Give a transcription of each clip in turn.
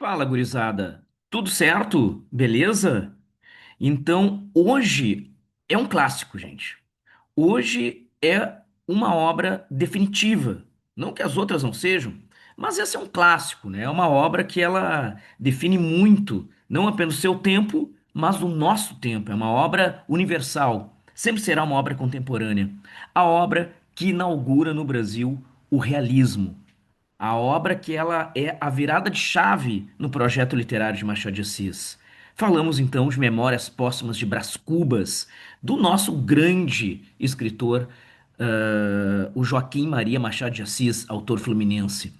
Fala, gurizada. Tudo certo? Beleza? Então, hoje é um clássico, gente. Hoje é uma obra definitiva. Não que as outras não sejam, mas essa é um clássico, né? É uma obra que ela define muito, não apenas o seu tempo, mas o nosso tempo. É uma obra universal. Sempre será uma obra contemporânea. A obra que inaugura no Brasil o realismo. A obra que ela é a virada de chave no projeto literário de Machado de Assis. Falamos então de Memórias Póstumas de Brás Cubas, do nosso grande escritor, o Joaquim Maria Machado de Assis, autor fluminense.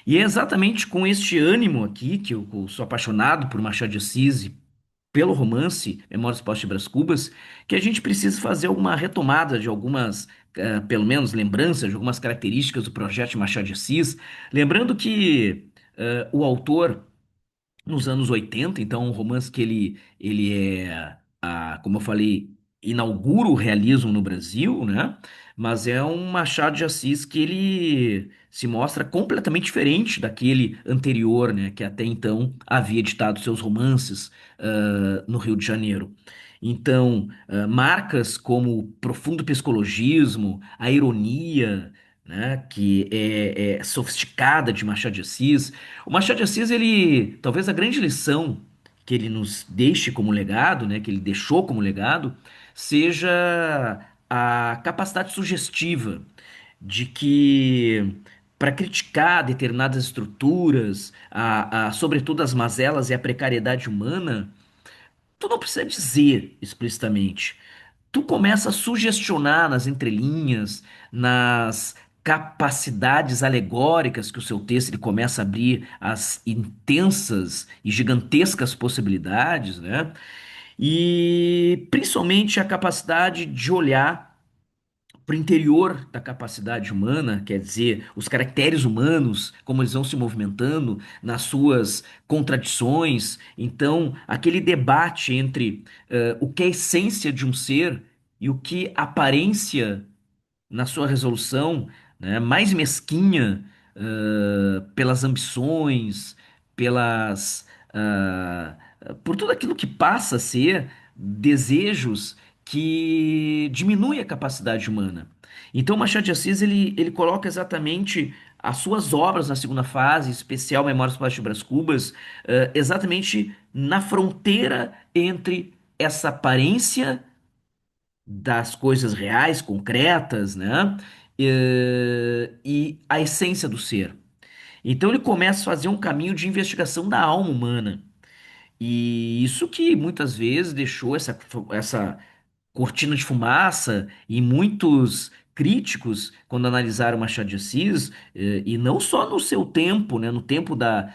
E é exatamente com este ânimo aqui, que eu sou apaixonado por Machado de Assis e pelo romance Memórias Póstumas de Brás Cubas, que a gente precisa fazer alguma retomada de algumas, pelo menos lembranças de algumas características do projeto de Machado de Assis. Lembrando que o autor nos anos 80, então um romance que ele é, como eu falei, inaugura o realismo no Brasil, né? Mas é um Machado de Assis que ele se mostra completamente diferente daquele anterior, né? Que até então havia editado seus romances no Rio de Janeiro. Então, marcas como o profundo psicologismo, a ironia, né, que é sofisticada de Machado de Assis. O Machado de Assis, ele, talvez a grande lição que ele nos deixe como legado, né, que ele deixou como legado, seja a capacidade sugestiva de que para criticar determinadas estruturas, sobretudo as mazelas e a precariedade humana, tu não precisa dizer explicitamente. Tu começa a sugestionar nas entrelinhas, nas capacidades alegóricas que o seu texto ele começa a abrir as intensas e gigantescas possibilidades, né? E principalmente a capacidade de olhar para o interior da capacidade humana, quer dizer, os caracteres humanos, como eles vão se movimentando nas suas contradições. Então, aquele debate entre o que é a essência de um ser e o que a aparência na sua resolução, né, mais mesquinha, pelas ambições, pelas, por tudo aquilo que passa a ser desejos que diminui a capacidade humana. Então, Machado de Assis ele coloca exatamente as suas obras na segunda fase, em especial Memórias Póstumas de Brás Cubas, exatamente na fronteira entre essa aparência das coisas reais, concretas, né? E a essência do ser. Então ele começa a fazer um caminho de investigação da alma humana. E isso que muitas vezes deixou essa cortina de fumaça e muitos críticos, quando analisaram Machado de Assis, e não só no seu tempo, né, no tempo da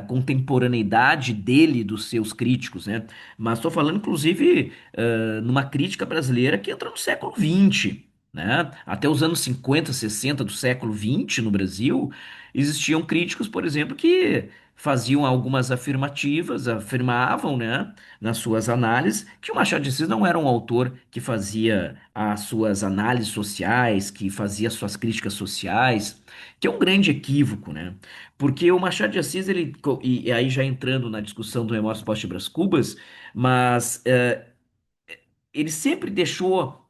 contemporaneidade dele, dos seus críticos, né, mas estou falando, inclusive, numa crítica brasileira que entra no século XX. Né? Até os anos 50, 60 do século XX no Brasil, existiam críticos, por exemplo, que faziam algumas afirmativas, afirmavam, né, nas suas análises, que o Machado de Assis não era um autor que fazia as suas análises sociais, que fazia as suas críticas sociais, que é um grande equívoco, né? Porque o Machado de Assis, e aí já entrando na discussão do Remorso Pós-Brás Cubas, mas ele sempre deixou,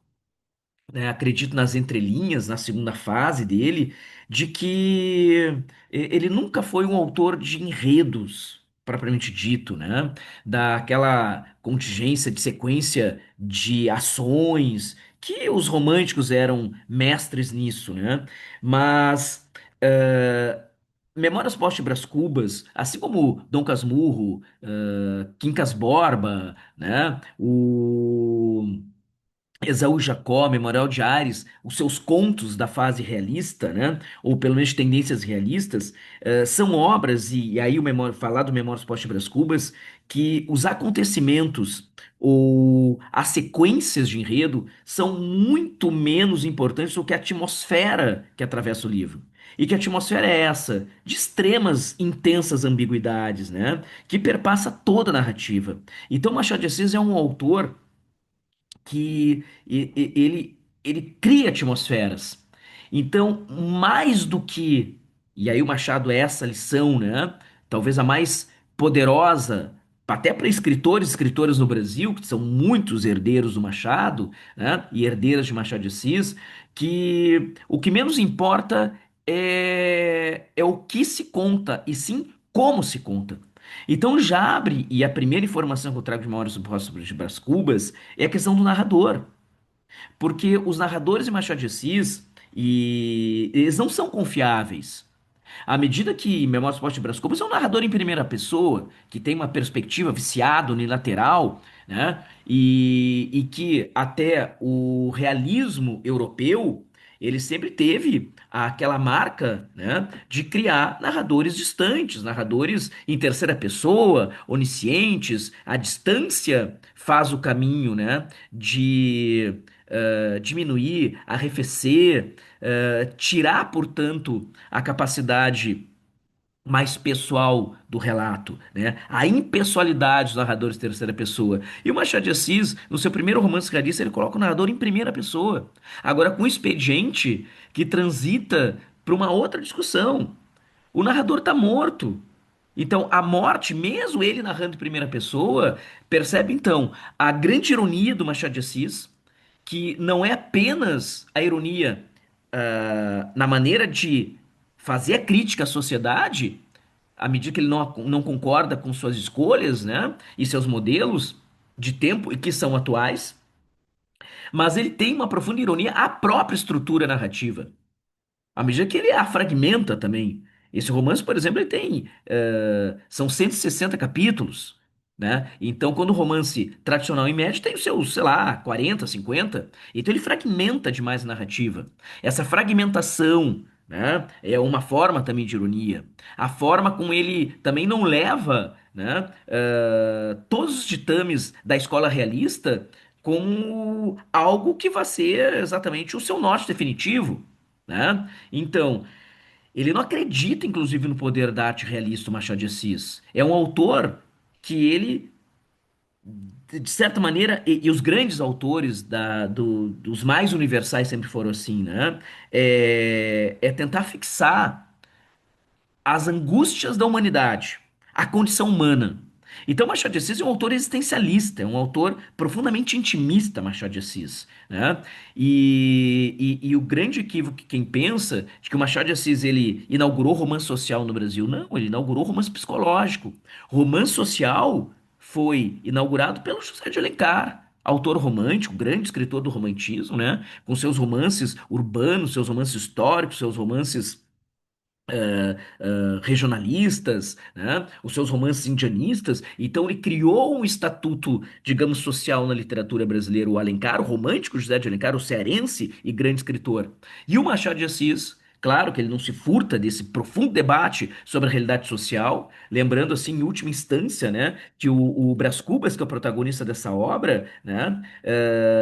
né, acredito nas entrelinhas, na segunda fase dele, de que ele nunca foi um autor de enredos, propriamente dito, né? Daquela contingência de sequência de ações, que os românticos eram mestres nisso, né? Mas. Memórias Póstumas Cubas, assim como Dom Casmurro, Quincas Borba, né? O Esaú Jacó, Memorial de Ares, os seus contos da fase realista, né, ou pelo menos de tendências realistas, são obras, e aí falar do Memórias Póstumas Cubas, que os acontecimentos ou as sequências de enredo são muito menos importantes do que a atmosfera que atravessa o livro. E que atmosfera é essa? De extremas, intensas ambiguidades, né? Que perpassa toda a narrativa. Então, Machado de Assis é um autor que ele cria atmosferas. Então, mais do que, e aí o Machado é essa lição, né? talvez a mais poderosa, até para escritores e escritoras no Brasil, que são muitos herdeiros do Machado, né, e herdeiras de Machado de Assis, que o que menos importa é o que se conta, e sim como se conta. Então já abre, e a primeira informação que eu trago de Memórias de Brás Cubas é a questão do narrador. Porque os narradores de Machado de Assis, eles não são confiáveis. À medida que Memórias Póstumas de Brás Cubas é um narrador em primeira pessoa, que tem uma perspectiva viciada, unilateral, né? E que até o realismo europeu, ele sempre teve aquela marca, né, de criar narradores distantes, narradores em terceira pessoa, oniscientes. A distância faz o caminho, né, de diminuir, arrefecer, tirar, portanto, a capacidade mais pessoal do relato, né? A impessoalidade dos narradores de terceira pessoa. E o Machado de Assis, no seu primeiro romance realista, ele coloca o narrador em primeira pessoa. Agora, com um expediente que transita para uma outra discussão. O narrador está morto. Então, a morte, mesmo ele narrando em primeira pessoa, percebe então a grande ironia do Machado de Assis, que não é apenas a ironia na maneira de fazer a crítica à sociedade, à medida que ele não concorda com suas escolhas, né, e seus modelos de tempo e que são atuais, mas ele tem uma profunda ironia à própria estrutura narrativa. À medida que ele a fragmenta também. Esse romance, por exemplo, ele tem. São 160 capítulos, né? Então, quando o romance tradicional, em média, tem os seus, sei lá, 40, 50. Então, ele fragmenta demais a narrativa. Essa fragmentação, né, é uma forma também de ironia. A forma como ele também não leva, né, todos os ditames da escola realista como algo que vai ser exatamente o seu norte definitivo, né? Então, ele não acredita, inclusive, no poder da arte realista, o Machado de Assis. É um autor que ele, de certa maneira, e os grandes autores dos mais universais sempre foram assim, né? É tentar fixar as angústias da humanidade, a condição humana. Então, Machado de Assis é um autor existencialista, é um autor profundamente intimista, Machado de Assis, né? E o grande equívoco que quem pensa de que o Machado de Assis ele inaugurou romance social no Brasil, não, ele inaugurou romance psicológico. Romance social foi inaugurado pelo José de Alencar, autor romântico, grande escritor do romantismo, né? Com seus romances urbanos, seus romances históricos, seus romances regionalistas, né? Os seus romances indianistas. Então ele criou um estatuto, digamos, social na literatura brasileira, o Alencar, o romântico José de Alencar, o cearense e grande escritor. E o Machado de Assis, claro que ele não se furta desse profundo debate sobre a realidade social, lembrando assim, em última instância, né, que o Brás Cubas, que é o protagonista dessa obra, né,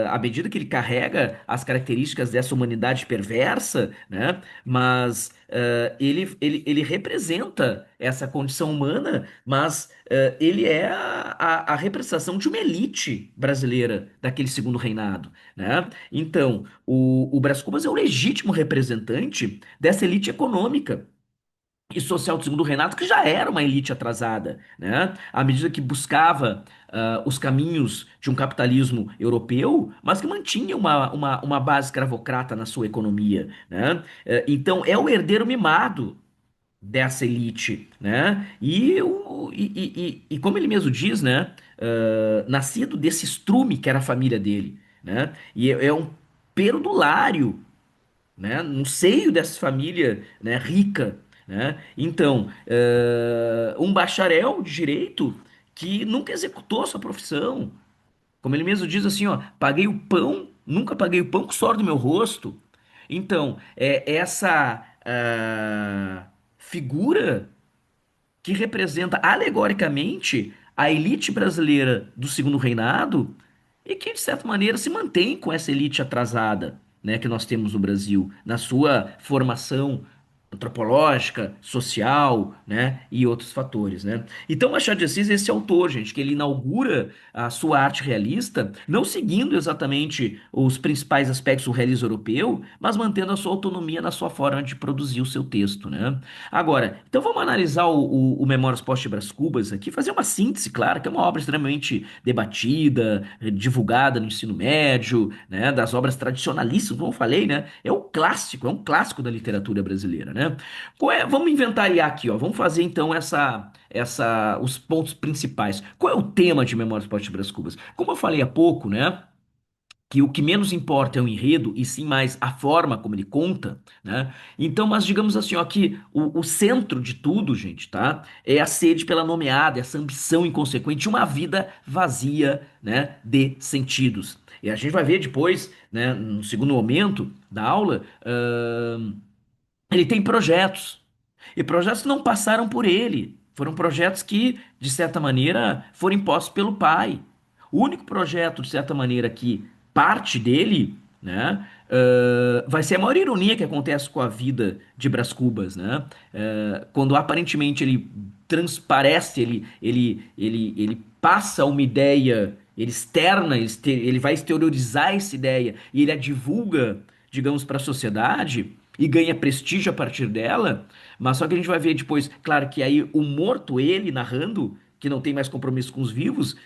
à medida que ele carrega as características dessa humanidade perversa, né, mas ele representa essa condição humana, mas ele é a representação de uma elite brasileira daquele segundo reinado, né? Então, o Brás Cubas é o legítimo representante dessa elite econômica e social do segundo reinado, que já era uma elite atrasada, né? À medida que buscava os caminhos de um capitalismo europeu, mas que mantinha uma base escravocrata na sua economia, né? Então, é o herdeiro mimado dessa elite, né? E como ele mesmo diz, né? Nascido desse estrume que era a família dele, né? E é um perdulário, né? No seio dessa família, né, rica, né? Então, um bacharel de direito que nunca executou sua profissão, como ele mesmo diz assim, ó, paguei o pão, nunca paguei o pão com o suor do meu rosto. Então, é essa figura que representa alegoricamente a elite brasileira do segundo reinado e que, de certa maneira, se mantém com essa elite atrasada, né, que nós temos no Brasil, na sua formação antropológica, social, né, e outros fatores, né? Então, Machado de Assis é esse autor, gente, que ele inaugura a sua arte realista, não seguindo exatamente os principais aspectos do realismo europeu, mas mantendo a sua autonomia na sua forma de produzir o seu texto, né? Agora, então vamos analisar o Memórias Post-Brás Cubas aqui, fazer uma síntese, claro, que é uma obra extremamente debatida, divulgada no ensino médio, né, das obras tradicionalíssimas, como eu falei, né? É um clássico da literatura brasileira, né? Vamos inventariar aqui, ó. Vamos fazer então os pontos principais. Qual é o tema de Memórias Post-Brás Cubas? Como eu falei há pouco, né? Que o que menos importa é o enredo e sim mais a forma como ele conta, né? Então, mas digamos assim, ó, que o centro de tudo, gente, tá? É a sede pela nomeada, essa ambição inconsequente, uma vida vazia, né, de sentidos. E a gente vai ver depois, né, no segundo momento da aula, ele tem projetos. E projetos que não passaram por ele. Foram projetos que, de certa maneira, foram impostos pelo pai. O único projeto, de certa maneira, que parte dele, né, vai ser a maior ironia que acontece com a vida de Brás Cubas, né? Quando aparentemente ele transparece, ele passa uma ideia, ele externa, ele vai exteriorizar essa ideia e ele a divulga, digamos, para a sociedade e ganha prestígio a partir dela, mas só que a gente vai ver depois, claro que aí o morto, ele narrando, que não tem mais compromisso com os vivos,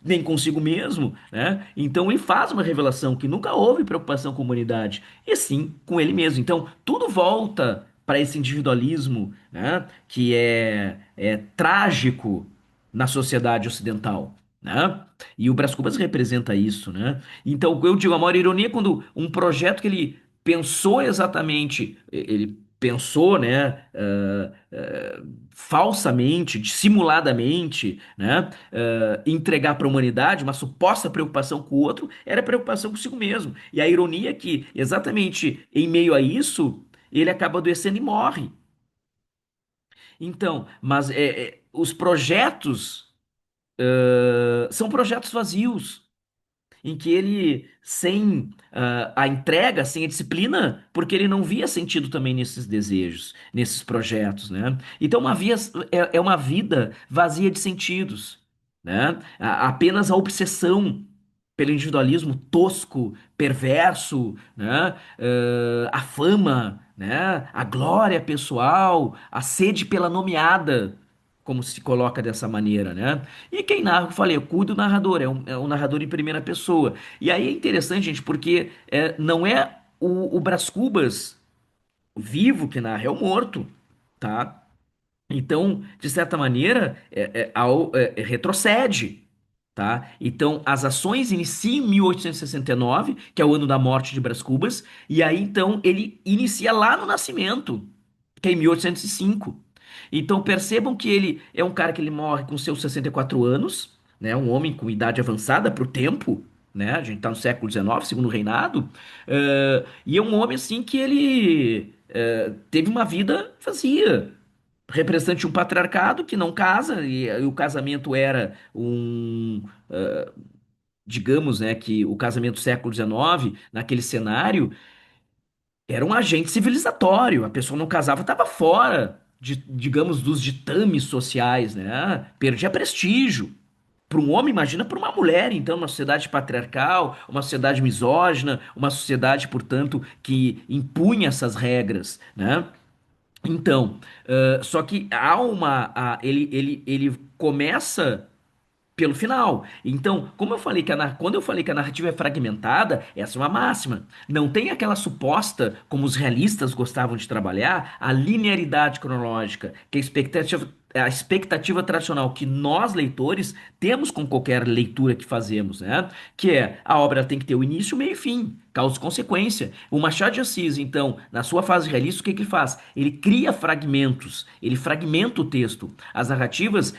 nem consigo mesmo, né? Então ele faz uma revelação que nunca houve preocupação com a humanidade, e sim com ele mesmo. Então tudo volta para esse individualismo, né? Que é trágico na sociedade ocidental. Né? E o Brás Cubas representa isso, né? Então eu digo, a maior ironia é quando um projeto que ele pensou exatamente, ele pensou, né, falsamente, dissimuladamente, né, entregar para a humanidade uma suposta preocupação com o outro, era preocupação consigo mesmo. E a ironia é que, exatamente em meio a isso, ele acaba adoecendo e morre. Então, mas os projetos são projetos vazios em que ele, sem a entrega, sem a disciplina, porque ele não via sentido também nesses desejos, nesses projetos, né? Então, é uma vida vazia de sentidos, né? Apenas a obsessão pelo individualismo tosco, perverso, né? A fama, né? A glória pessoal, a sede pela nomeada, como se coloca dessa maneira, né? E quem narra, eu falei, cuida do narrador, é um narrador em primeira pessoa. E aí é interessante, gente, porque não é o Brás Cubas vivo que narra, é o morto, tá? Então, de certa maneira, retrocede, tá? Então, as ações iniciam em 1869, que é o ano da morte de Brás Cubas, e aí então ele inicia lá no nascimento, que é em 1805. Então, percebam que ele é um cara que ele morre com seus 64 anos, né? Um homem com idade avançada para o tempo, né? A gente está no século XIX, segundo reinado, e é um homem assim que ele teve uma vida vazia, representante de um patriarcado que não casa, e o casamento era digamos, né, que o casamento do século XIX, naquele cenário, era um agente civilizatório. A pessoa não casava, estava fora, digamos, dos ditames sociais, né? Perdia prestígio. Para um homem, imagina para uma mulher, então, uma sociedade patriarcal, uma sociedade misógina, uma sociedade, portanto, que impunha essas regras, né? Então, só que há ele começa pelo final. Então, como eu falei quando eu falei que a narrativa é fragmentada, essa é uma máxima. Não tem aquela suposta, como os realistas gostavam de trabalhar, a linearidade cronológica, que é a expectativa tradicional que nós, leitores, temos com qualquer leitura que fazemos, né? Que é a obra tem que ter o início, meio e fim. Causa e consequência. O Machado de Assis, então, na sua fase realista, o que que ele faz? Ele cria fragmentos, ele fragmenta o texto. As narrativas,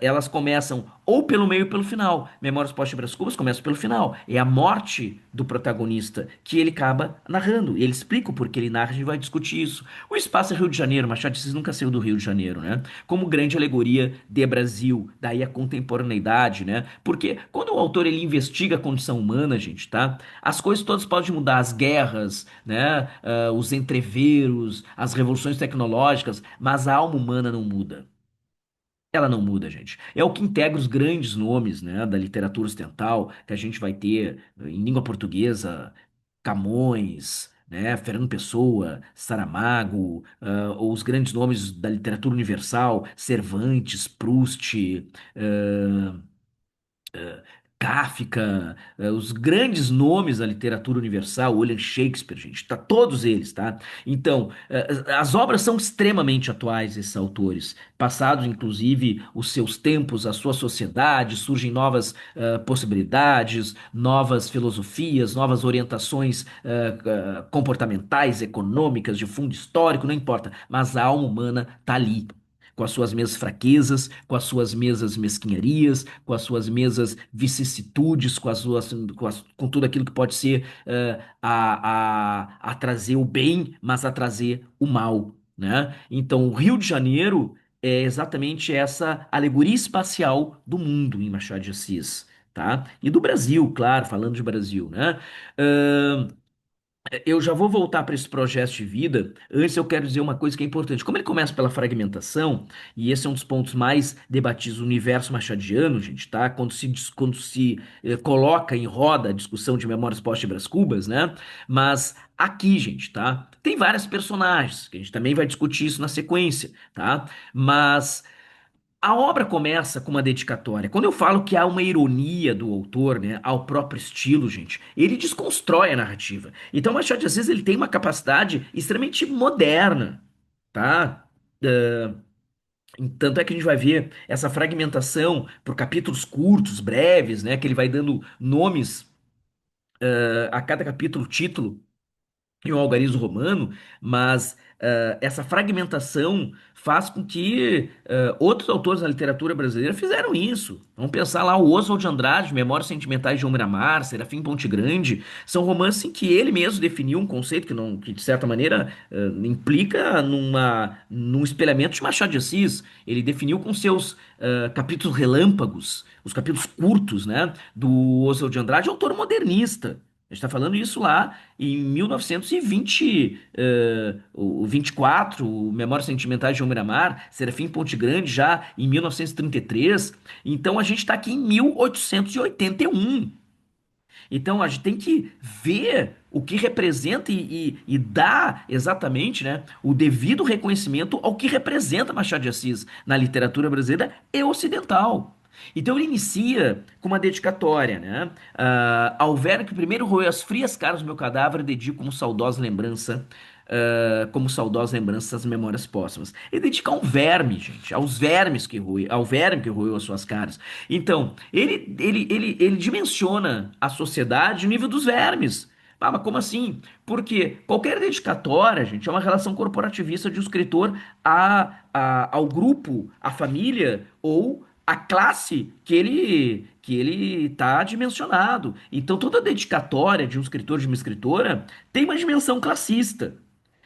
elas começam ou pelo meio ou pelo final. Memórias Póstumas Cubas começa pelo final. É a morte do protagonista que ele acaba narrando. E ele explica o porquê ele narra, a gente vai discutir isso. O espaço é Rio de Janeiro, Machado de Assis nunca saiu do Rio de Janeiro, né? Como grande alegoria de Brasil, daí a contemporaneidade, né? Porque quando o autor ele investiga a condição humana, gente, tá? As coisas todas pessoas podem mudar, as guerras, né, os entreveros, as revoluções tecnológicas, mas a alma humana não muda. Ela não muda, gente. É o que integra os grandes nomes, né, da literatura ocidental, que a gente vai ter em língua portuguesa, Camões, né, Fernando Pessoa, Saramago, ou os grandes nomes da literatura universal, Cervantes, Proust, ah, Kafka, os grandes nomes da literatura universal, William Shakespeare, gente, tá todos eles, tá? Então, as obras são extremamente atuais, esses autores, passados inclusive os seus tempos, a sua sociedade, surgem novas possibilidades, novas filosofias, novas orientações comportamentais, econômicas, de fundo histórico, não importa, mas a alma humana tá ali, com as suas mesmas fraquezas, com as suas mesmas mesquinharias, com as suas mesmas vicissitudes, com tudo aquilo que pode ser a trazer o bem, mas a trazer o mal, né? Então, o Rio de Janeiro é exatamente essa alegoria espacial do mundo em Machado de Assis, tá? E do Brasil, claro, falando de Brasil, né? Eu já vou voltar para esse projeto de vida. Antes, eu quero dizer uma coisa que é importante. Como ele começa pela fragmentação, e esse é um dos pontos mais debatidos no universo machadiano, gente, tá? Quando se coloca em roda a discussão de Memórias Post Brás Cubas, né? Mas aqui, gente, tá? Tem vários personagens, que a gente também vai discutir isso na sequência, tá? Mas a obra começa com uma dedicatória. Quando eu falo que há uma ironia do autor, né, ao próprio estilo, gente, ele desconstrói a narrativa. Então, Machado de Assis ele tem uma capacidade extremamente moderna, tá? Ah, tanto é que a gente vai ver essa fragmentação por capítulos curtos, breves, né, que ele vai dando nomes a cada capítulo, título e um algarismo romano, mas essa fragmentação faz com que outros autores da literatura brasileira fizeram isso. Vamos pensar lá o Oswald de Andrade, Memórias Sentimentais de João Miramar, Serafim Ponte Grande, são romances em que ele mesmo definiu um conceito que, não, que de certa maneira implica num espelhamento de Machado de Assis. Ele definiu com seus capítulos relâmpagos, os capítulos curtos, né, do Oswald de Andrade, autor modernista. A gente está falando isso lá em 1920, o 24, o Memórias Sentimentais de João Miramar, Serafim Ponte Grande já em 1933. Então a gente está aqui em 1881. Então a gente tem que ver o que representa e dar exatamente, né, o devido reconhecimento ao que representa Machado de Assis na literatura brasileira e ocidental. Então ele inicia com uma dedicatória, né? Ao verme que primeiro roeu as frias caras do meu cadáver, dedico como saudosa lembrança das memórias póstumas. Ele dedica a um verme, gente, aos vermes que roeu, ao verme que roeu as suas caras. Então, ele dimensiona a sociedade no nível dos vermes. Ah, mas como assim? Porque qualquer dedicatória, gente, é uma relação corporativista de um escritor ao grupo, à família ou à classe que ele está dimensionado. Então, toda dedicatória de um escritor, de uma escritora, tem uma dimensão classista.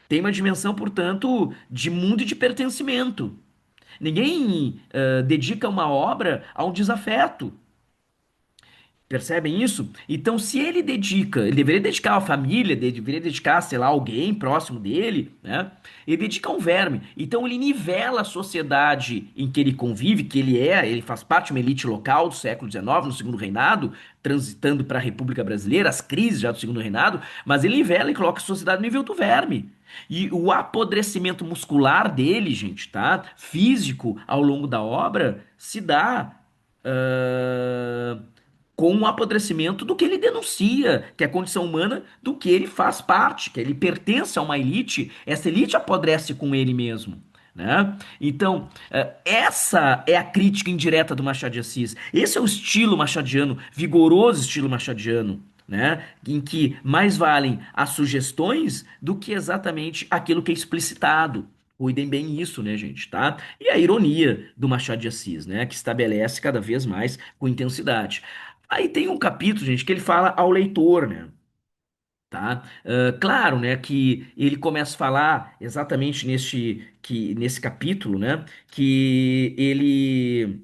Tem uma dimensão, portanto, de mundo e de pertencimento. Ninguém dedica uma obra a um desafeto. Percebem isso? Então, se ele dedica, ele deveria dedicar à família, deveria dedicar, sei lá, alguém próximo dele, né? Ele dedica a um verme. Então, ele nivela a sociedade em que ele convive, ele faz parte de uma elite local do século XIX, no segundo reinado, transitando para a República Brasileira, as crises já do segundo reinado, mas ele nivela e coloca a sociedade no nível do verme. E o apodrecimento muscular dele, gente, tá? Físico, ao longo da obra, se dá ah, com o apodrecimento do que ele denuncia, que é a condição humana do que ele faz parte, que ele pertence a uma elite, essa elite apodrece com ele mesmo. Né? Então, essa é a crítica indireta do Machado de Assis. Esse é o estilo machadiano, vigoroso estilo machadiano, né? Em que mais valem as sugestões do que exatamente aquilo que é explicitado. Cuidem bem isso, né, gente, tá? E a ironia do Machado de Assis, né, que estabelece cada vez mais com intensidade. Aí tem um capítulo, gente, que ele fala ao leitor, né? Tá? Claro, né, que ele começa a falar exatamente nesse capítulo, né, que ele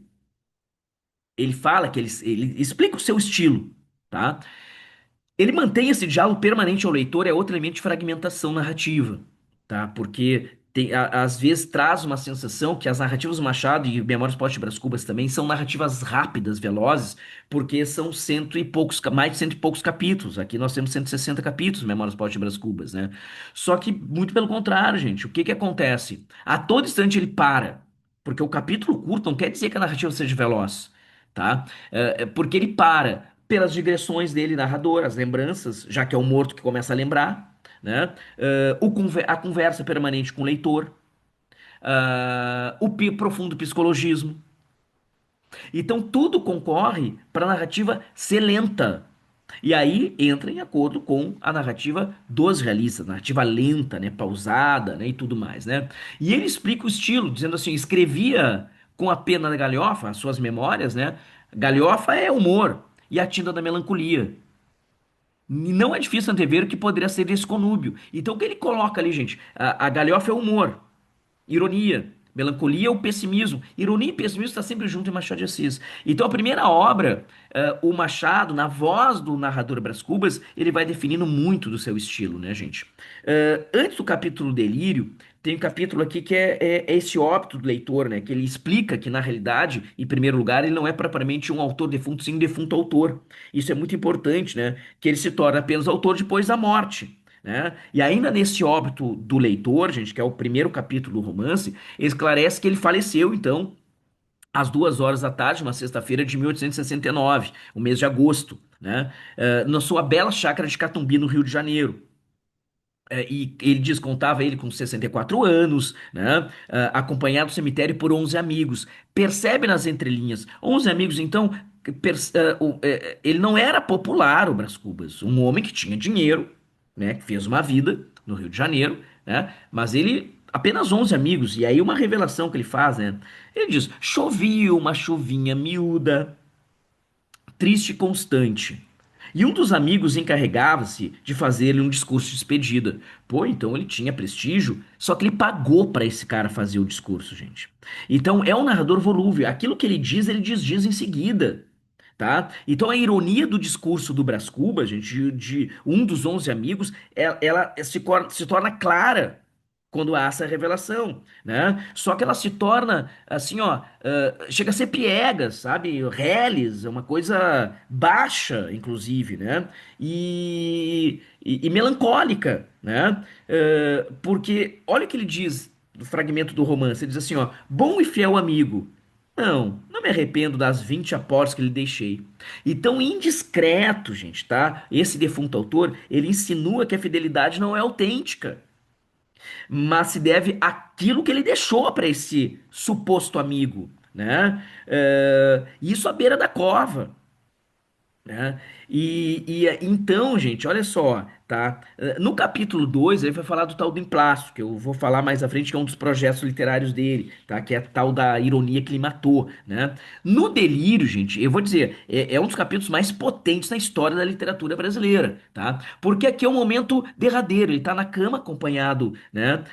fala que ele explica o seu estilo, tá? Ele mantém esse diálogo permanente ao leitor, é outro elemento de fragmentação narrativa, tá? Porque às vezes traz uma sensação que as narrativas do Machado e Memórias Póstumas de Brás Cubas também são narrativas rápidas, velozes, porque são cento e poucos, mais de cento e poucos capítulos. Aqui nós temos 160 capítulos, Memórias Póstumas de Brás Cubas, né? Só que muito pelo contrário, gente. O que que acontece? A todo instante ele para, porque o capítulo curto não quer dizer que a narrativa seja veloz, tá? Porque ele para pelas digressões dele, narrador, as lembranças, já que é o morto que começa a lembrar, né? A conversa permanente com o leitor, profundo psicologismo. Então tudo concorre para a narrativa ser lenta. E aí entra em acordo com a narrativa dos realistas, narrativa lenta, né, pausada, né, e tudo mais, né? E ele explica o estilo, dizendo assim, escrevia com a pena da galhofa, as suas memórias, né? Galhofa é humor e a tinta da melancolia. E não é difícil antever o que poderia ser esse conúbio. Então o que ele coloca ali, gente? A galhofa é humor, ironia, melancolia ou pessimismo. Ironia e pessimismo está sempre junto em Machado de Assis. Então, a primeira obra, o Machado, na voz do narrador Brás Cubas, ele vai definindo muito do seu estilo, né, gente? Antes do capítulo Delírio, tem um capítulo aqui que é esse óbito do leitor, né? Que ele explica que, na realidade, em primeiro lugar, ele não é propriamente um autor defunto, sim um defunto autor. Isso é muito importante, né? Que ele se torna apenas autor depois da morte, né? E ainda nesse óbito do leitor, gente, que é o primeiro capítulo do romance, esclarece que ele faleceu, então, às 2 horas da tarde, uma sexta-feira de 1869, o mês de agosto, né? Na sua bela chácara de Catumbi, no Rio de Janeiro. E ele diz, contava ele com 64 anos, né? Acompanhado do cemitério por 11 amigos. Percebe nas entrelinhas, 11 amigos, então, ele não era popular, o Brás Cubas, um homem que tinha dinheiro, né? Que fez uma vida no Rio de Janeiro, né? Mas ele, apenas 11 amigos, e aí uma revelação que ele faz, né? Ele diz, chovia uma chuvinha miúda, triste e constante. E um dos amigos encarregava-se de fazer-lhe um discurso de despedida. Pô, então ele tinha prestígio, só que ele pagou para esse cara fazer o discurso, gente. Então é um narrador volúvel. Aquilo que ele diz em seguida. Tá? Então a ironia do discurso do Brás Cubas, gente, de um dos 11 amigos, ela se torna clara quando há essa revelação, né? Só que ela se torna assim, ó, chega a ser piegas, sabe? Reles, é uma coisa baixa, inclusive, né? E melancólica, né? Porque olha o que ele diz do fragmento do romance, ele diz assim, ó, bom e fiel amigo. Não me arrependo das 20 apostas que lhe deixei. E tão indiscreto, gente, tá? Esse defunto autor, ele insinua que a fidelidade não é autêntica, mas se deve àquilo que ele deixou para esse suposto amigo, né? Isso à beira da cova, né? Então, gente, olha só, tá? No capítulo 2 ele vai falar do tal do emplástico, que eu vou falar mais à frente, que é um dos projetos literários dele, tá? Que é a tal da ironia que ele matou, né? No Delírio, gente, eu vou dizer, é um dos capítulos mais potentes na história da literatura brasileira, tá? Porque aqui é um momento derradeiro, ele tá na cama acompanhado, né?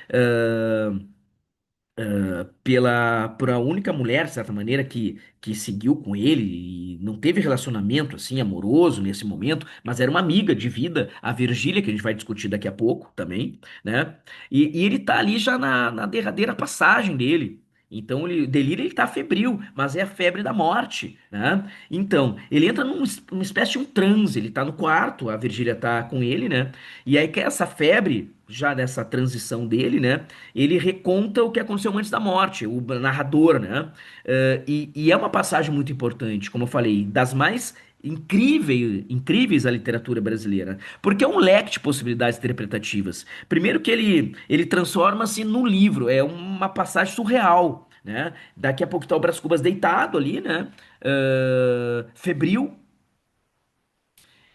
Por a única mulher, de certa maneira, que seguiu com ele e não teve relacionamento assim amoroso nesse momento, mas era uma amiga de vida, a Virgília, que a gente vai discutir daqui a pouco também, né? E ele tá ali já na derradeira passagem dele. Então, o delírio ele tá febril, mas é a febre da morte, né? Então, ele entra numa espécie de um transe, ele tá no quarto, a Virgília tá com ele, né? E aí que essa febre, já nessa transição dele, né? Ele reconta o que aconteceu antes da morte, o narrador, né? E é uma passagem muito importante, como eu falei, das mais incríveis da literatura brasileira, porque é um leque de possibilidades interpretativas. Primeiro que ele transforma-se num livro, é uma passagem surreal, né? Daqui a pouco está o Brás Cubas deitado ali, né? Febril,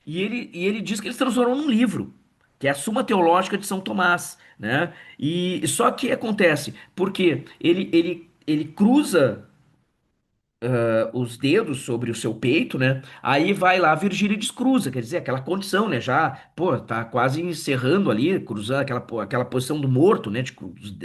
e ele diz que ele se transformou num livro, que é a Suma Teológica de São Tomás, né? E só que acontece, porque ele cruza os dedos sobre o seu peito, né? Aí vai lá, Virgílio descruza, quer dizer, aquela condição, né? Já, pô, tá quase encerrando ali, cruzando aquela posição do morto, né?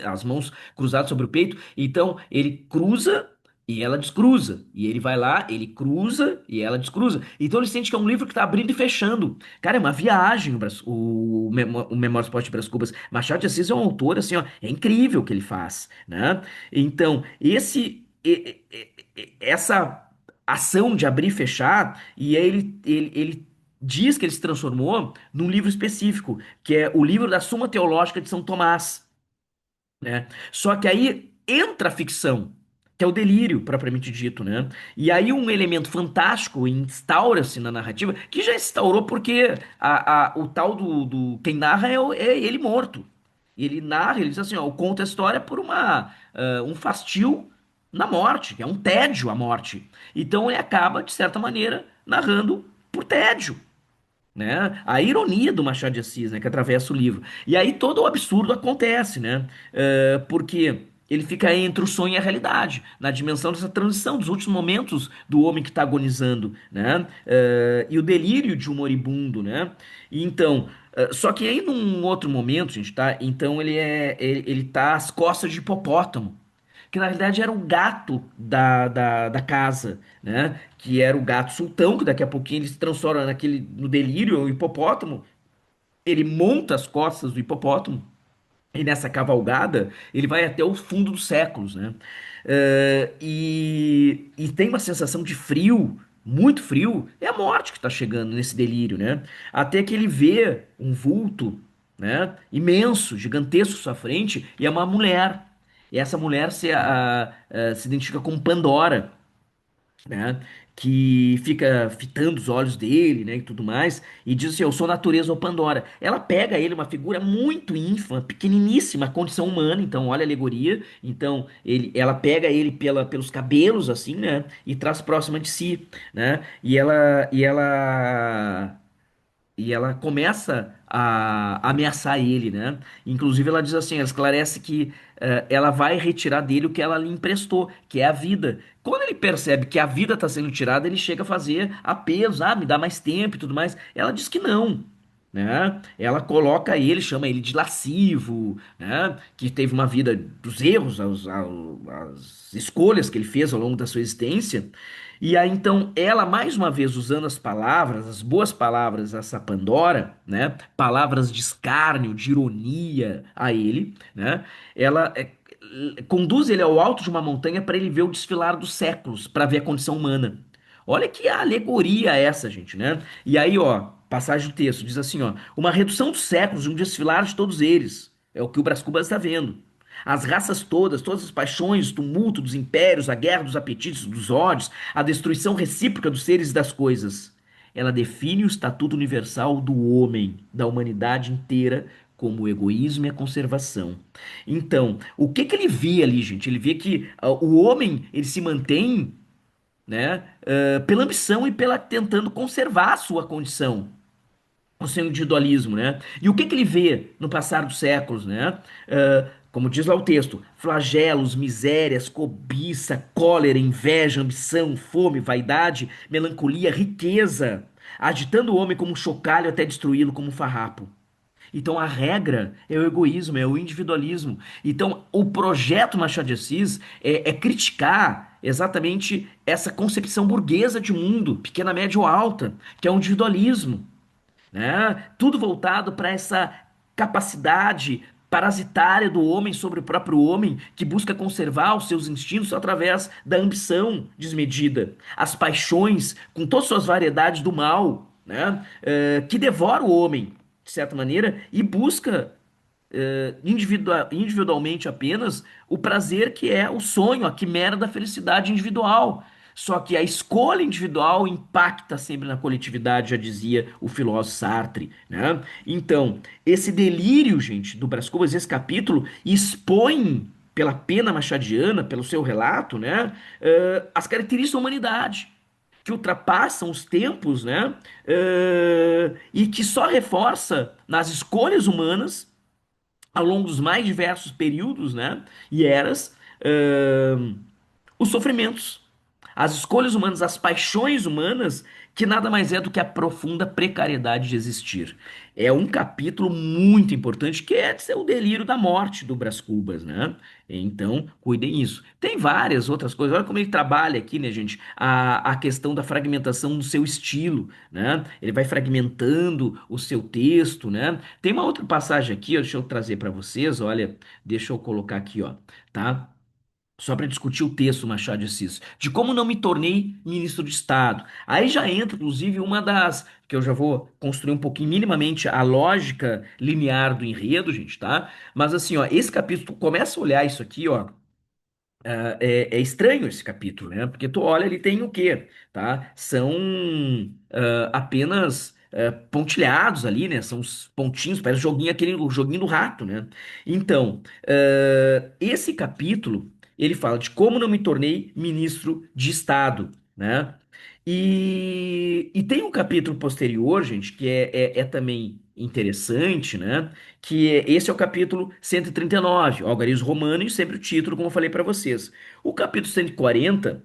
As mãos cruzadas sobre o peito. Então, ele cruza E ela descruza. E ele vai lá, ele cruza e ela descruza. Então ele sente que é um livro que tá abrindo e fechando. Cara, é uma viagem o Memórias Póstumas de Brás Cubas. Machado de Assis é um autor, assim, ó, é incrível o que ele faz, né? Então, essa ação de abrir e fechar, e aí ele diz que ele se transformou num livro específico, que é o livro da Suma Teológica de São Tomás, né? Só que aí entra a ficção, que é o delírio propriamente dito, né? E aí um elemento fantástico instaura-se na narrativa, que já instaurou porque o tal do quem narra é ele morto. Ele narra, ele diz assim, ó, eu conto a história por um fastio na morte, que é um tédio à morte. Então ele acaba, de certa maneira, narrando por tédio, né? A ironia do Machado de Assis, né, que atravessa o livro. E aí todo o absurdo acontece, né? Porque ele fica entre o sonho e a realidade, na dimensão dessa transição dos últimos momentos do homem que está agonizando, né? E o delírio de um moribundo, né? E então, só que aí num outro momento, gente, tá? Então ele tá às costas de hipopótamo, que na realidade era o gato da casa, né? Que era o gato sultão, que daqui a pouquinho ele se transforma no delírio, o hipopótamo. Ele monta as costas do hipopótamo e nessa cavalgada ele vai até o fundo dos séculos, né? E tem uma sensação de frio, muito frio, é a morte que está chegando nesse delírio, né? Até que ele vê um vulto, né? Imenso, gigantesco à sua frente, e é uma mulher. E essa mulher se identifica como Pandora, né? Que fica fitando os olhos dele, né? E tudo mais, e diz assim: Eu sou natureza ou Pandora. Ela pega ele, uma figura muito ínfima, pequeniníssima, a condição humana. Então, olha a alegoria. Então, ela pega ele pelos cabelos, assim, né? E traz próxima de si, né? E ela começa a ameaçar ele, né? Inclusive, ela diz assim: ela esclarece que ela vai retirar dele o que ela lhe emprestou, que é a vida. Quando ele percebe que a vida está sendo tirada, ele chega a fazer apelos: me dá mais tempo e tudo mais. Ela diz que não. Né? Ela coloca ele, chama ele de lascivo, né? Que teve uma vida dos erros, as escolhas que ele fez ao longo da sua existência. E aí, então, ela, mais uma vez, usando as palavras, as boas palavras, essa Pandora, né? Palavras de escárnio, de ironia a ele, né? Ela conduz ele ao alto de uma montanha para ele ver o desfilar dos séculos, para ver a condição humana. Olha que alegoria essa, gente, né? E aí, ó, passagem do texto, diz assim, ó: Uma redução dos séculos, um desfilar de todos eles. É o que o Brás Cubas está vendo. As raças todas, todas as paixões, o tumulto dos impérios, a guerra dos apetites, dos ódios, a destruição recíproca dos seres e das coisas. Ela define o estatuto universal do homem, da humanidade inteira, como o egoísmo e a conservação. Então, o que que ele via ali, gente? Ele via que o homem, ele se mantém, né, pela ambição e pela tentando conservar a sua condição, o seu individualismo, né? E o que que ele vê no passar dos séculos, né? Como diz lá o texto: flagelos, misérias, cobiça, cólera, inveja, ambição, fome, vaidade, melancolia, riqueza, agitando o homem como um chocalho até destruí-lo como um farrapo. Então a regra é o egoísmo, é o individualismo. Então o projeto Machado de Assis é criticar exatamente essa concepção burguesa de mundo, pequena, média ou alta, que é o individualismo, né? Tudo voltado para essa capacidade parasitária do homem sobre o próprio homem, que busca conservar os seus instintos através da ambição desmedida, as paixões com todas as suas variedades do mal, né? Que devora o homem, de certa maneira, e busca individualmente apenas o prazer que é o sonho, a quimera da felicidade individual. Só que a escolha individual impacta sempre na coletividade, já dizia o filósofo Sartre, né? Então, esse delírio, gente, do Brás Cubas, esse capítulo, expõe pela pena machadiana, pelo seu relato, né, as características da humanidade, que ultrapassam os tempos, né, e que só reforça nas escolhas humanas ao longo dos mais diversos períodos, né, e eras, os sofrimentos, as escolhas humanas, as paixões humanas, que nada mais é do que a profunda precariedade de existir. É um capítulo muito importante, que é o delírio da morte do Brás Cubas, né? Então, cuidem isso. Tem várias outras coisas. Olha como ele trabalha aqui, né, gente? A questão da fragmentação do seu estilo, né? Ele vai fragmentando o seu texto, né? Tem uma outra passagem aqui, ó, deixa eu trazer para vocês. Olha, deixa eu colocar aqui, ó, tá? Só para discutir o texto, Machado de Assis, de como não me tornei ministro de Estado. Aí já entra, inclusive, uma das que eu já vou construir um pouquinho minimamente a lógica linear do enredo, gente, tá? Mas assim, ó, esse capítulo, tu começa a olhar isso aqui, ó, é estranho esse capítulo, né? Porque tu olha, ele tem o quê, tá? São apenas pontilhados ali, né? São os pontinhos, parece joguinho aquele o joguinho do rato, né? Então, esse capítulo ele fala de como não me tornei ministro de Estado, né? E tem um capítulo posterior, gente, que é também interessante, né? Esse é o capítulo 139, o Algarismo Romano, e sempre o título, como eu falei para vocês. O capítulo 140,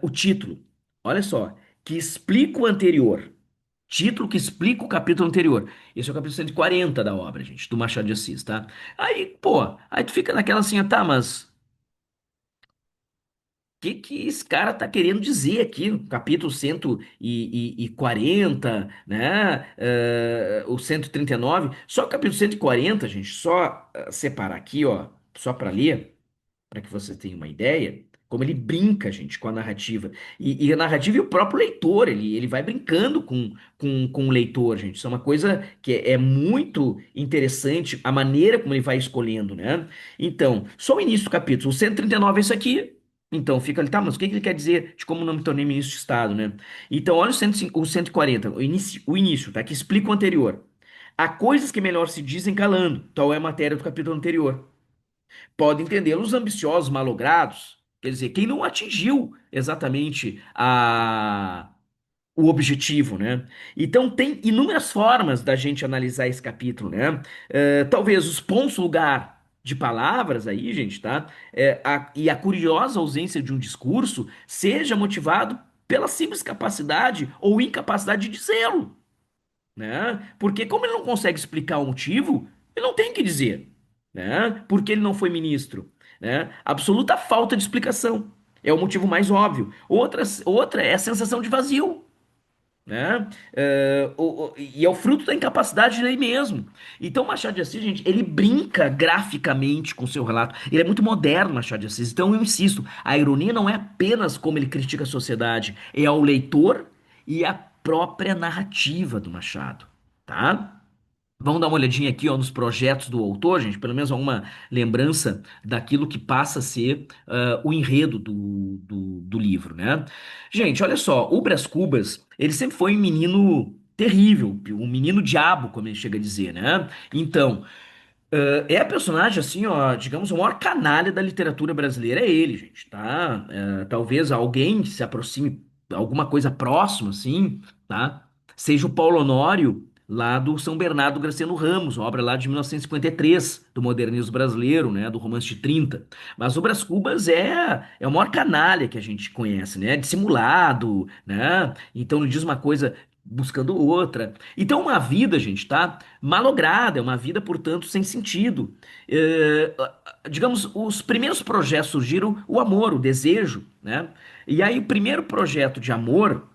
o título, olha só, que explica o anterior. Título que explica o capítulo anterior. Esse é o capítulo 140 da obra, gente, do Machado de Assis, tá? Aí, pô, aí tu fica naquela assim, tá, mas que esse cara tá querendo dizer aqui no capítulo 140, né? O 139. Só o capítulo 140, gente, só separar aqui, ó, só para ler, para que você tenha uma ideia, como ele brinca, gente, com a narrativa. E a narrativa e o próprio leitor, ele vai brincando com o leitor, gente. Isso é uma coisa que é muito interessante, a maneira como ele vai escolhendo, né? Então, só o início do capítulo. O 139 é isso aqui. Então, fica ali, tá, mas o que que ele quer dizer de como não me tornei ministro de Estado, né? Então, olha o 105 o 140, o início, tá? Que explica o anterior. Há coisas que melhor se dizem calando, tal é a matéria do capítulo anterior. Pode entendê-los os ambiciosos, malogrados, quer dizer, quem não atingiu exatamente o objetivo, né? Então tem inúmeras formas da gente analisar esse capítulo, né? Talvez os pontos lugar de palavras aí, gente, tá? E a curiosa ausência de um discurso seja motivado pela simples capacidade ou incapacidade de dizê-lo, né? Porque como ele não consegue explicar o motivo, ele não tem que dizer, né? Porque ele não foi ministro, né? Absoluta falta de explicação é o motivo mais óbvio. Outra é a sensação de vazio, né? E é o fruto da incapacidade dele mesmo. Então, Machado de Assis, gente, ele brinca graficamente com o seu relato. Ele é muito moderno, Machado de Assis. Então, eu insisto, a ironia não é apenas como ele critica a sociedade, é ao leitor e a própria narrativa do Machado, tá? Vamos dar uma olhadinha aqui, ó, nos projetos do autor, gente, pelo menos alguma lembrança daquilo que passa a ser o enredo do livro, né? Gente, olha só, o Brás Cubas, ele sempre foi um menino terrível, um menino diabo, como ele chega a dizer, né? Então, é a personagem, assim, ó, digamos, o maior canalha da literatura brasileira é ele, gente, tá? Talvez alguém se aproxime, alguma coisa próxima, assim, tá? Seja o Paulo Honório, lá do São Bernardo Graciano Ramos, obra lá de 1953, do modernismo brasileiro, né? Do romance de 30. Mas o Brás Cubas é o maior canalha que a gente conhece, né? Dissimulado, né? Então ele diz uma coisa buscando outra. Então, uma vida, gente, tá? Malograda, é uma vida, portanto, sem sentido. É, digamos, os primeiros projetos surgiram o amor, o desejo, né? E aí, o primeiro projeto de amor,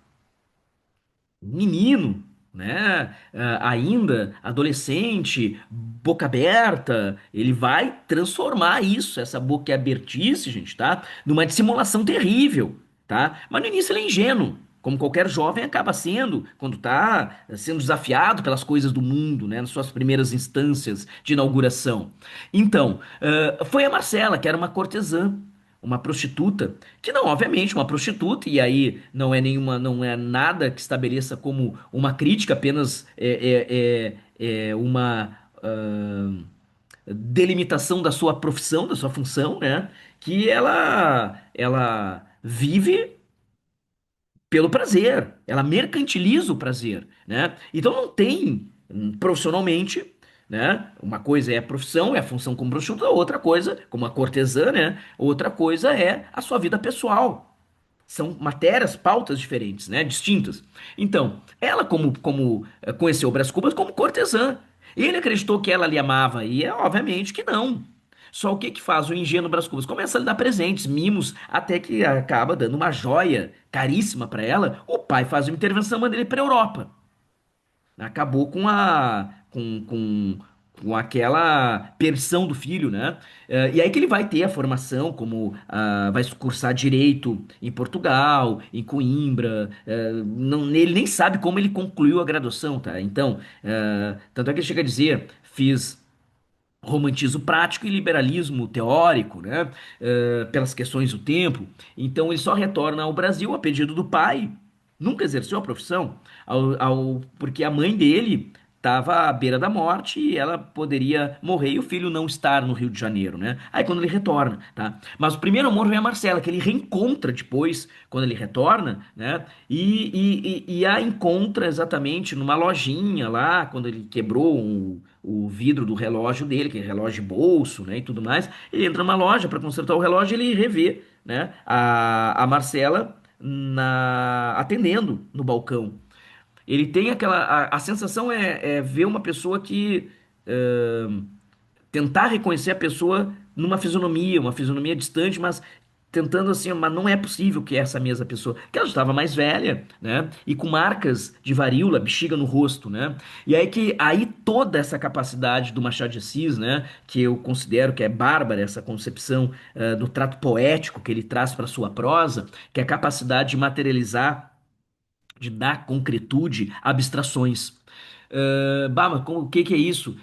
menino, né? Ainda adolescente, boca aberta, ele vai transformar isso, essa boca abertice, gente, tá? Numa dissimulação terrível, tá? Mas no início ele é ingênuo. Como qualquer jovem acaba sendo quando está sendo desafiado pelas coisas do mundo, né, nas suas primeiras instâncias de inauguração. Então, foi a Marcela, que era uma cortesã, uma prostituta, que não, obviamente, uma prostituta, e aí não é nenhuma, não é nada que estabeleça como uma crítica, apenas é uma delimitação da sua profissão, da sua função, né? Que ela vive pelo prazer, ela mercantiliza o prazer, né? Então não tem profissionalmente, né? Uma coisa é a profissão, é a função como prostituta, outra coisa, como a cortesã, né? Outra coisa é a sua vida pessoal. São matérias, pautas diferentes, né? Distintas. Então, ela conheceu o Brás Cubas como cortesã. Ele acreditou que ela lhe amava e é obviamente que não. Só o que que faz o ingênuo Brás Cubas? Começa a lhe dar presentes, mimos, até que acaba dando uma joia caríssima para ela. O pai faz uma intervenção, manda ele para Europa. Acabou com aquela persão do filho, né? E aí que ele vai ter a formação, como vai cursar direito em Portugal, em Coimbra. Não, ele nem sabe como ele concluiu a graduação, tá? Então, tanto é que ele chega a dizer, fiz romantismo prático e liberalismo teórico, né? Pelas questões do tempo. Então ele só retorna ao Brasil a pedido do pai. Nunca exerceu a profissão, porque a mãe dele estava à beira da morte e ela poderia morrer e o filho não estar no Rio de Janeiro, né? Aí quando ele retorna, tá? Mas o primeiro amor vem a Marcela, que ele reencontra depois, quando ele retorna, né? E a encontra exatamente numa lojinha lá, quando ele quebrou o vidro do relógio dele, que é relógio de bolso, né, e tudo mais. Ele entra numa loja para consertar o relógio e ele revê, né, a Marcela atendendo no balcão. Ele tem aquela. A sensação é ver uma pessoa que tentar reconhecer a pessoa numa fisionomia, uma fisionomia distante, mas tentando assim, mas não é possível que é essa mesma pessoa, que ela já estava mais velha, né? E com marcas de varíola, bexiga no rosto, né? E aí toda essa capacidade do Machado de Assis, né? Que eu considero que é bárbara essa concepção do trato poético que ele traz para sua prosa, que é a capacidade de materializar, de dar concretude a abstrações. Bah, mas o que que é isso?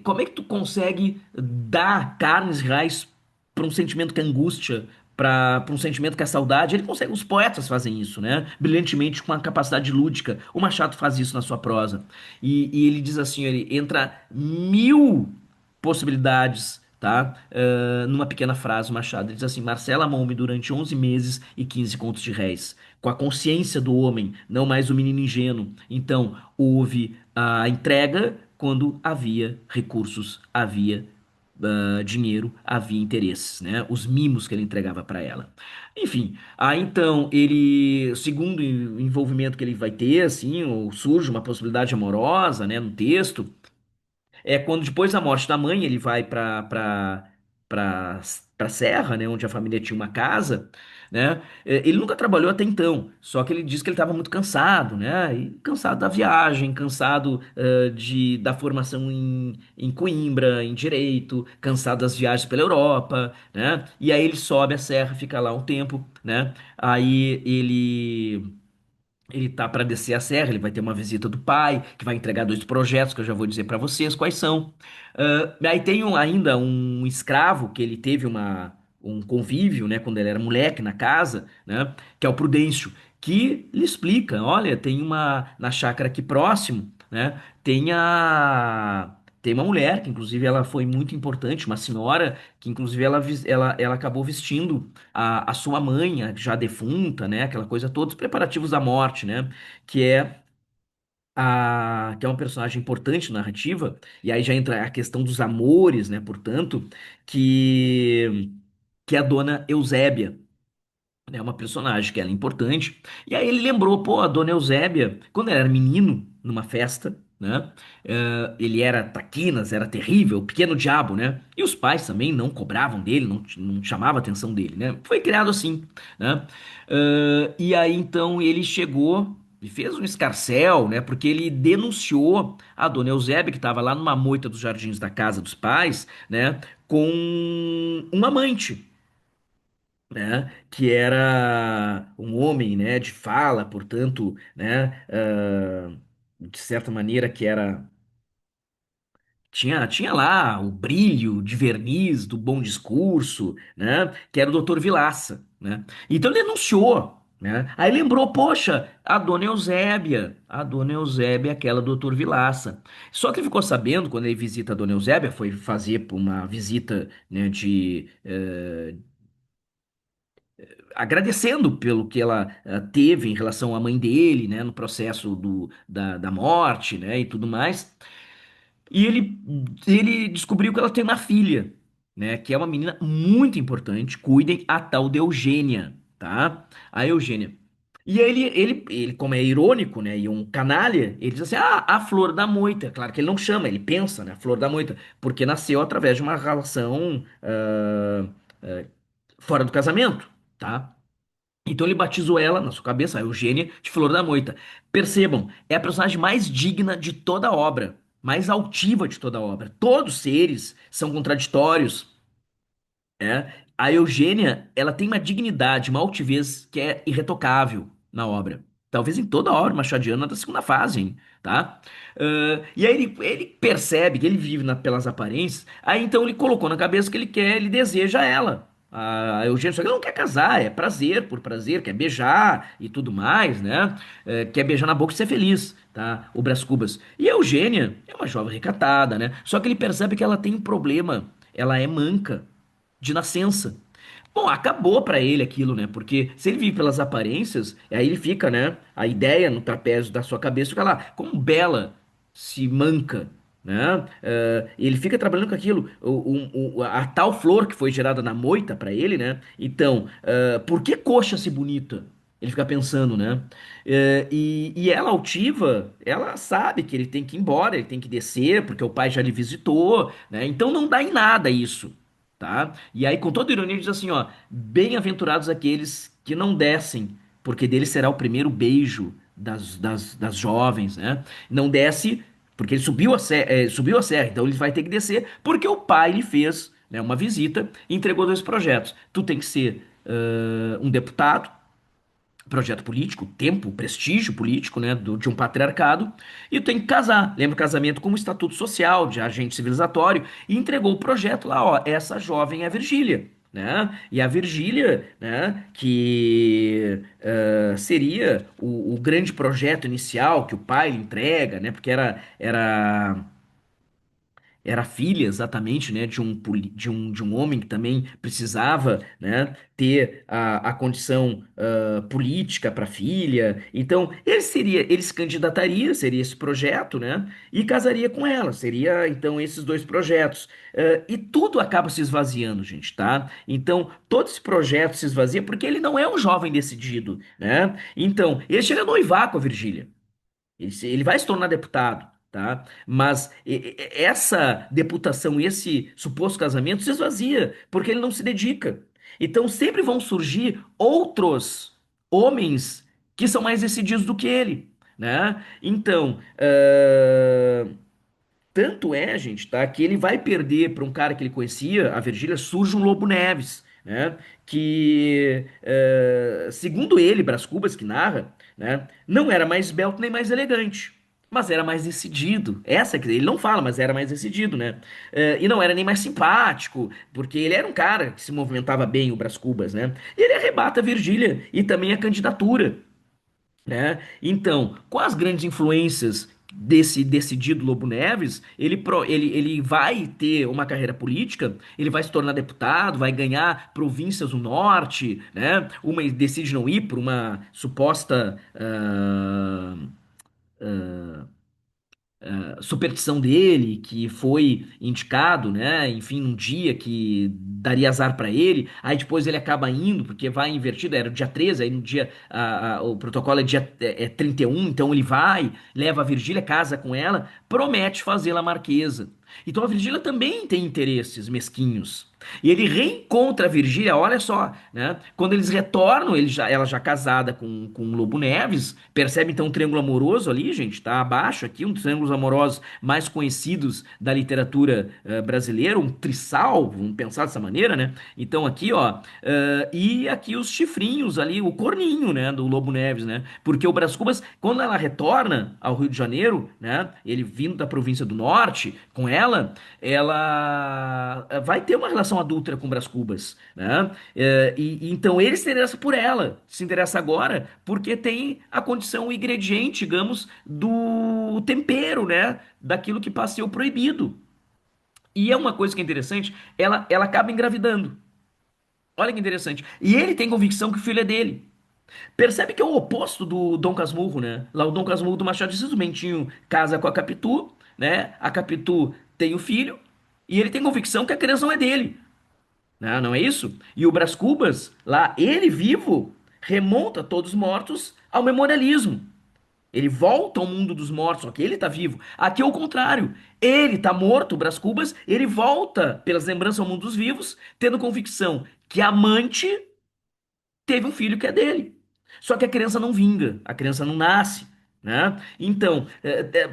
Como é que tu consegue dar carnes reais para um sentimento que é angústia, para um sentimento que é saudade? Ele consegue, os poetas fazem isso, né? Brilhantemente com a capacidade lúdica. O Machado faz isso na sua prosa. E ele diz assim, ele entra mil possibilidades, tá? Numa pequena frase, o Machado. Ele diz assim: Marcela amou-me durante 11 meses e 15 contos de réis. Com a consciência do homem, não mais o menino ingênuo. Então, houve a entrega quando havia recursos, havia dinheiro, havia interesses, né? Os mimos que ele entregava para ela. Enfim, aí então ele, segundo o envolvimento que ele vai ter, assim, ou surge uma possibilidade amorosa, né, no texto, é quando depois da morte da mãe ele vai para para Serra, né, onde a família tinha uma casa, né? Ele nunca trabalhou até então, só que ele diz que ele estava muito cansado, né? E cansado da viagem, cansado da formação em Coimbra, em direito, cansado das viagens pela Europa, né? E aí ele sobe a serra, fica lá um tempo, né? Aí ele tá para descer a serra, ele vai ter uma visita do pai, que vai entregar dois projetos que eu já vou dizer para vocês quais são. Aí tem ainda um escravo que ele teve um convívio, né, quando ele era moleque na casa, né, que é o Prudêncio, que lhe explica, olha, tem uma na chácara aqui próximo, né, tem uma mulher que inclusive ela foi muito importante, uma senhora que inclusive ela acabou vestindo a sua mãe, já defunta, né? Aquela coisa toda, os preparativos da morte, né? Que é que é um personagem importante na narrativa, e aí já entra a questão dos amores, né? Portanto, que é a dona Eusébia. É uma personagem que ela é importante. E aí ele lembrou, pô, a dona Eusébia, quando ele era menino, numa festa, né? Ele era traquinas, era terrível, pequeno diabo, né? E os pais também não cobravam dele, não chamavam a atenção dele, né? Foi criado assim, né? E aí então ele chegou e fez um escarcéu, né? Porque ele denunciou a dona Eusébia, que estava lá numa moita dos jardins da casa dos pais, né? Com um amante, né, que era um homem, né, de fala, portanto, né, de certa maneira que era tinha lá o brilho de verniz do bom discurso, né, que era o Dr. Vilaça, né? Então ele denunciou, né? Aí lembrou, poxa, a Dona Eusébia, aquela Dr. Vilaça. Só que ele ficou sabendo quando ele visita a Dona Eusébia, foi fazer uma visita, né, agradecendo pelo que ela teve em relação à mãe dele, né, no processo da morte, né, e tudo mais. E ele descobriu que ela tem uma filha, né, que é uma menina muito importante. Cuidem, a tal de Eugênia, tá? A Eugênia. E aí ele, como é irônico, né, e um canalha, ele diz assim, ah, a flor da moita. Claro que ele não chama, ele pensa, né, a flor da moita, porque nasceu através de uma relação fora do casamento, tá? Então ele batizou ela, na sua cabeça, a Eugênia, de Flor da Moita. Percebam, é a personagem mais digna de toda a obra, mais altiva de toda a obra. Todos os seres são contraditórios, é, a Eugênia, ela tem uma dignidade, uma altivez que é irretocável na obra. Talvez em toda a obra machadiana da segunda fase, hein, tá? E aí ele percebe que ele vive pelas aparências, aí então ele colocou na cabeça que ele quer, ele deseja ela. A Eugênia, só que ele não quer casar, é prazer por prazer, quer beijar e tudo mais, né? Quer beijar na boca e ser feliz, tá? O Brás Cubas. E a Eugênia é uma jovem recatada, né? Só que ele percebe que ela tem um problema, ela é manca de nascença. Bom, acabou pra ele aquilo, né? Porque se ele vive pelas aparências, aí ele fica, né? A ideia no trapézio da sua cabeça fica lá, como Bela se manca, né? Ele fica trabalhando com aquilo, a tal flor que foi gerada na moita pra ele, né? Então, por que coxa se bonita? Ele fica pensando, né? E ela altiva, ela sabe que ele tem que ir embora, ele tem que descer, porque o pai já lhe visitou, né? Então não dá em nada isso, tá? E aí, com toda ironia, ele diz assim, ó, bem-aventurados aqueles que não descem, porque deles será o primeiro beijo das jovens, né? Não desce, porque ele subiu a serra, então ele vai ter que descer, porque o pai lhe fez, né, uma visita e entregou dois projetos. Tu tem que ser um deputado, projeto político, tempo, prestígio político, né, de um patriarcado, e tem que casar. Lembra o casamento como estatuto social, de agente civilizatório, e entregou o projeto lá, ó, essa jovem é a Virgília. Né? E a Virgília, né, que seria o grande projeto inicial que o pai lhe entrega, né, porque era filha exatamente, né, de um homem que também precisava, né, ter a condição política para a filha. Então, ele se candidataria, seria esse projeto, né, e casaria com ela. Seria, então, esses dois projetos. E tudo acaba se esvaziando, gente, tá? Então, todo esse projeto se esvazia porque ele não é um jovem decidido, né? Então, ele chega a noivar com a Virgília. Ele vai se tornar deputado, tá? Mas essa deputação, esse suposto casamento se esvazia, porque ele não se dedica. Então sempre vão surgir outros homens que são mais decididos do que ele, né? Então, tanto é, gente, tá, que ele vai perder para um cara que ele conhecia, a Virgília, surge um Lobo Neves, né? Que, segundo ele, Brás Cubas, que narra, né, não era mais esbelto nem mais elegante, mas era mais decidido. Essa que ele não fala, mas era mais decidido, né? E não era nem mais simpático, porque ele era um cara que se movimentava bem, o Brás Cubas, né? E ele arrebata a Virgília e também a candidatura, né? Então, com as grandes influências desse decidido Lobo Neves, ele vai ter uma carreira política, ele vai se tornar deputado, vai ganhar províncias no norte, né? Uma ele decide não ir por uma suposta superstição dele, que foi indicado, né? Enfim, num dia que daria azar pra ele. Aí depois ele acaba indo, porque vai invertido, era o dia 13, aí no dia. O protocolo é dia 31, então ele vai, leva a Virgília, casa com ela, promete fazê-la marquesa. Então a Virgília também tem interesses mesquinhos. E ele reencontra a Virgília, olha só, né? Quando eles retornam, ela já casada com o Lobo Neves, percebe então um triângulo amoroso ali, gente, tá abaixo aqui, um dos triângulos amorosos mais conhecidos da literatura brasileira, um trissal, vamos pensar dessa maneira, né? Então aqui, ó, e aqui os chifrinhos ali, o corninho, né, do Lobo Neves, né? Porque o Brás Cubas, quando ela retorna ao Rio de Janeiro, né, ele vindo da província do Norte com ela vai ter uma relação adúltera com o Brás Cubas, né? Então ele se interessa por ela, se interessa agora porque tem a condição, o ingrediente, digamos, do tempero, né? Daquilo que passa a ser o proibido. E é uma coisa que é interessante, ela acaba engravidando. Olha que interessante. E ele tem convicção que o filho é dele. Percebe que é o oposto do Dom Casmurro, né? Lá o Dom Casmurro do Machado de Assis, o Mentinho casa com a Capitu, né? A Capitu tem o filho e ele tem convicção que a criança não é dele. Não, não é isso? E o Brás Cubas, lá, ele vivo, remonta todos mortos ao memorialismo. Ele volta ao mundo dos mortos, só que ele tá vivo. Aqui é o contrário. Ele tá morto, o Brás Cubas, ele volta pelas lembranças ao mundo dos vivos, tendo convicção que a amante teve um filho que é dele. Só que a criança não vinga, a criança não nasce, né? Então,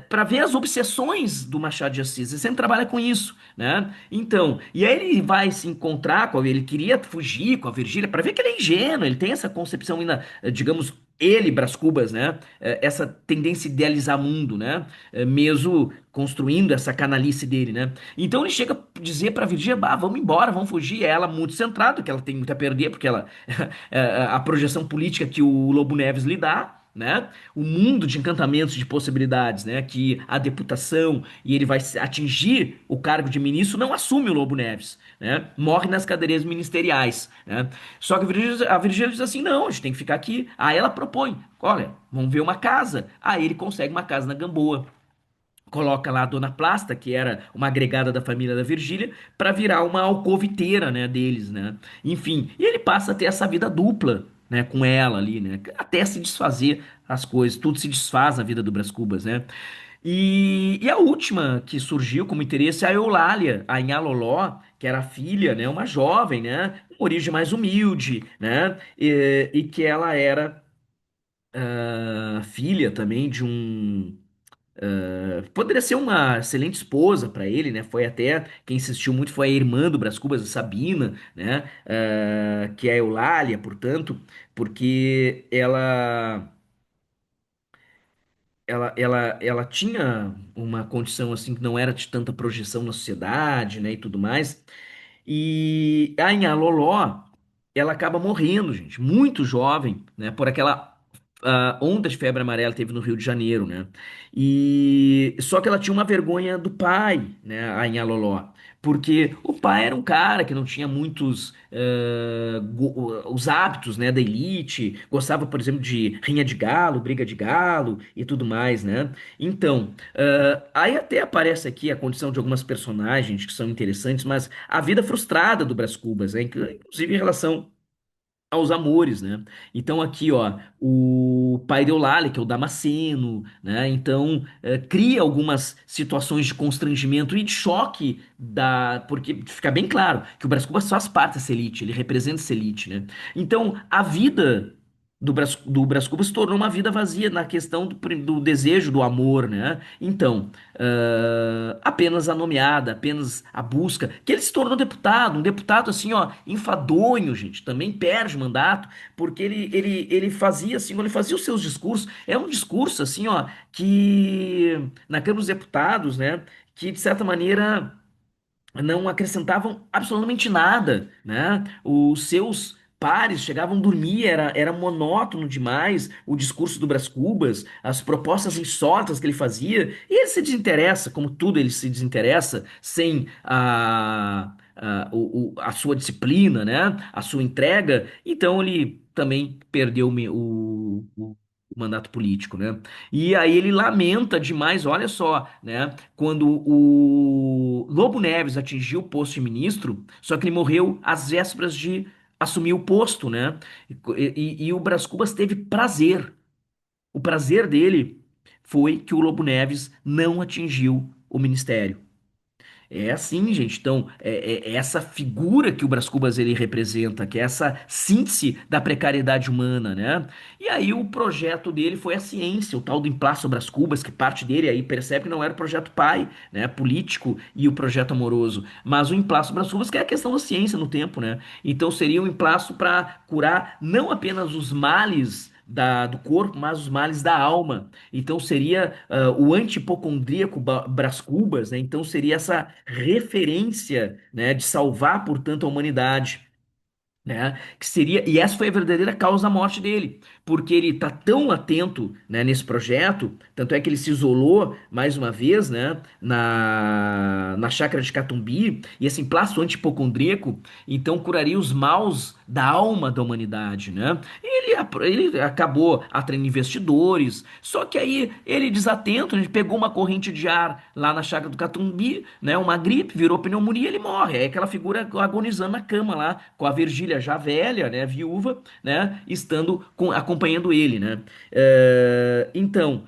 para ver as obsessões do Machado de Assis, ele sempre trabalha com isso, né? Então, e aí ele vai se encontrar com ele queria fugir com a Virgília para ver que ele é ingênuo, ele tem essa concepção ainda, digamos, ele, Brás Cubas, né? Essa tendência a idealizar mundo, né? Mesmo construindo essa canalice dele, né? Então ele chega a dizer pra Virgília, bah, vamos embora, vamos fugir. E ela muito centrada, que ela tem muito a perder, porque ela a projeção política que o Lobo Neves lhe dá, né? O mundo de encantamentos, de possibilidades, né? Que a deputação e ele vai atingir o cargo de ministro, não assume o Lobo Neves, né? Morre nas cadeiras ministeriais, né? Só que a Virgília diz assim, não, a gente tem que ficar aqui. Aí ela propõe, olha, vamos ver uma casa. Aí ele consegue uma casa na Gamboa, coloca lá a Dona Plasta, que era uma agregada da família da Virgília, para virar uma alcoviteira, né, deles, né? Enfim, e ele passa a ter essa vida dupla, né, com ela ali, né? Até se desfazer as coisas, tudo se desfaz na vida do Brás Cubas, né? E a última que surgiu como interesse é a Eulália, a Inha Loló, que era filha, né, uma jovem, né, uma origem mais humilde, né, e que ela era filha também de um poderia ser uma excelente esposa para ele, né? Foi até quem insistiu muito foi a irmã do Brás Cubas, a Sabina, né? Que é a Eulália, portanto, porque ela tinha uma condição assim que não era de tanta projeção na sociedade, né? E tudo mais. E a Inha Loló, ela acaba morrendo, gente, muito jovem, né? Por aquela onda de febre amarela que teve no Rio de Janeiro, né? E só que ela tinha uma vergonha do pai, né? A Inha Loló. Porque o pai era um cara que não tinha muitos os hábitos, né, da elite, gostava, por exemplo, de rinha de galo, briga de galo e tudo mais, né? Então, aí até aparece aqui a condição de algumas personagens que são interessantes, mas a vida frustrada do Brás Cubas, né? Inclusive em relação aos amores, né? Então aqui, ó, o pai de Eulalie, que é o Damasceno, né? Então cria algumas situações de constrangimento e de choque porque fica bem claro que o Brás Cubas faz parte dessa elite, ele representa essa elite, né? Então a vida do Brás Cubas se tornou uma vida vazia na questão do desejo, do amor, né? Então, apenas a nomeada, apenas a busca, que ele se tornou deputado, um deputado assim, ó, enfadonho, gente, também perde mandato, porque ele fazia assim, quando ele fazia os seus discursos, é um discurso assim, ó, que na Câmara dos Deputados, né, que de certa maneira não acrescentavam absolutamente nada, né? Os seus pares chegavam a dormir, era monótono demais o discurso do Brás Cubas, as propostas insólitas que ele fazia, e ele se desinteressa, como tudo ele se desinteressa, sem a sua disciplina, né? A sua entrega, então ele também perdeu o mandato político, né? E aí ele lamenta demais, olha só, né? Quando o Lobo Neves atingiu o posto de ministro, só que ele morreu às vésperas de assumir o posto, né? E o Brás Cubas teve prazer. O prazer dele foi que o Lobo Neves não atingiu o ministério. É assim, gente. Então, é essa figura que o Brás Cubas ele representa, que é essa síntese da precariedade humana, né? E aí o projeto dele foi a ciência, o tal do Emplaço Brás Cubas, que parte dele aí percebe que não era o projeto pai, né, político e o projeto amoroso, mas o Emplaço Brás Cubas que é a questão da ciência no tempo, né? Então seria um emplaço para curar não apenas os males do corpo, mas os males da alma. Então seria o antipocondríaco Brás Cubas, né? Então seria essa referência, né, de salvar, portanto, a humanidade, né? Que seria, e essa foi a verdadeira causa da morte dele, porque ele tá tão atento, né, nesse projeto, tanto é que ele se isolou mais uma vez, né, na chácara de Catumbi, e esse emplasto antipocondríaco, então curaria os maus da alma da humanidade, né? Ele acabou atraindo investidores, só que aí ele desatento, ele pegou uma corrente de ar lá na chácara do Catumbi, né, uma gripe, virou pneumonia, ele morre, é aquela figura agonizando na cama lá, com a Virgília filha já velha, né, viúva, né, acompanhando ele, né? Então,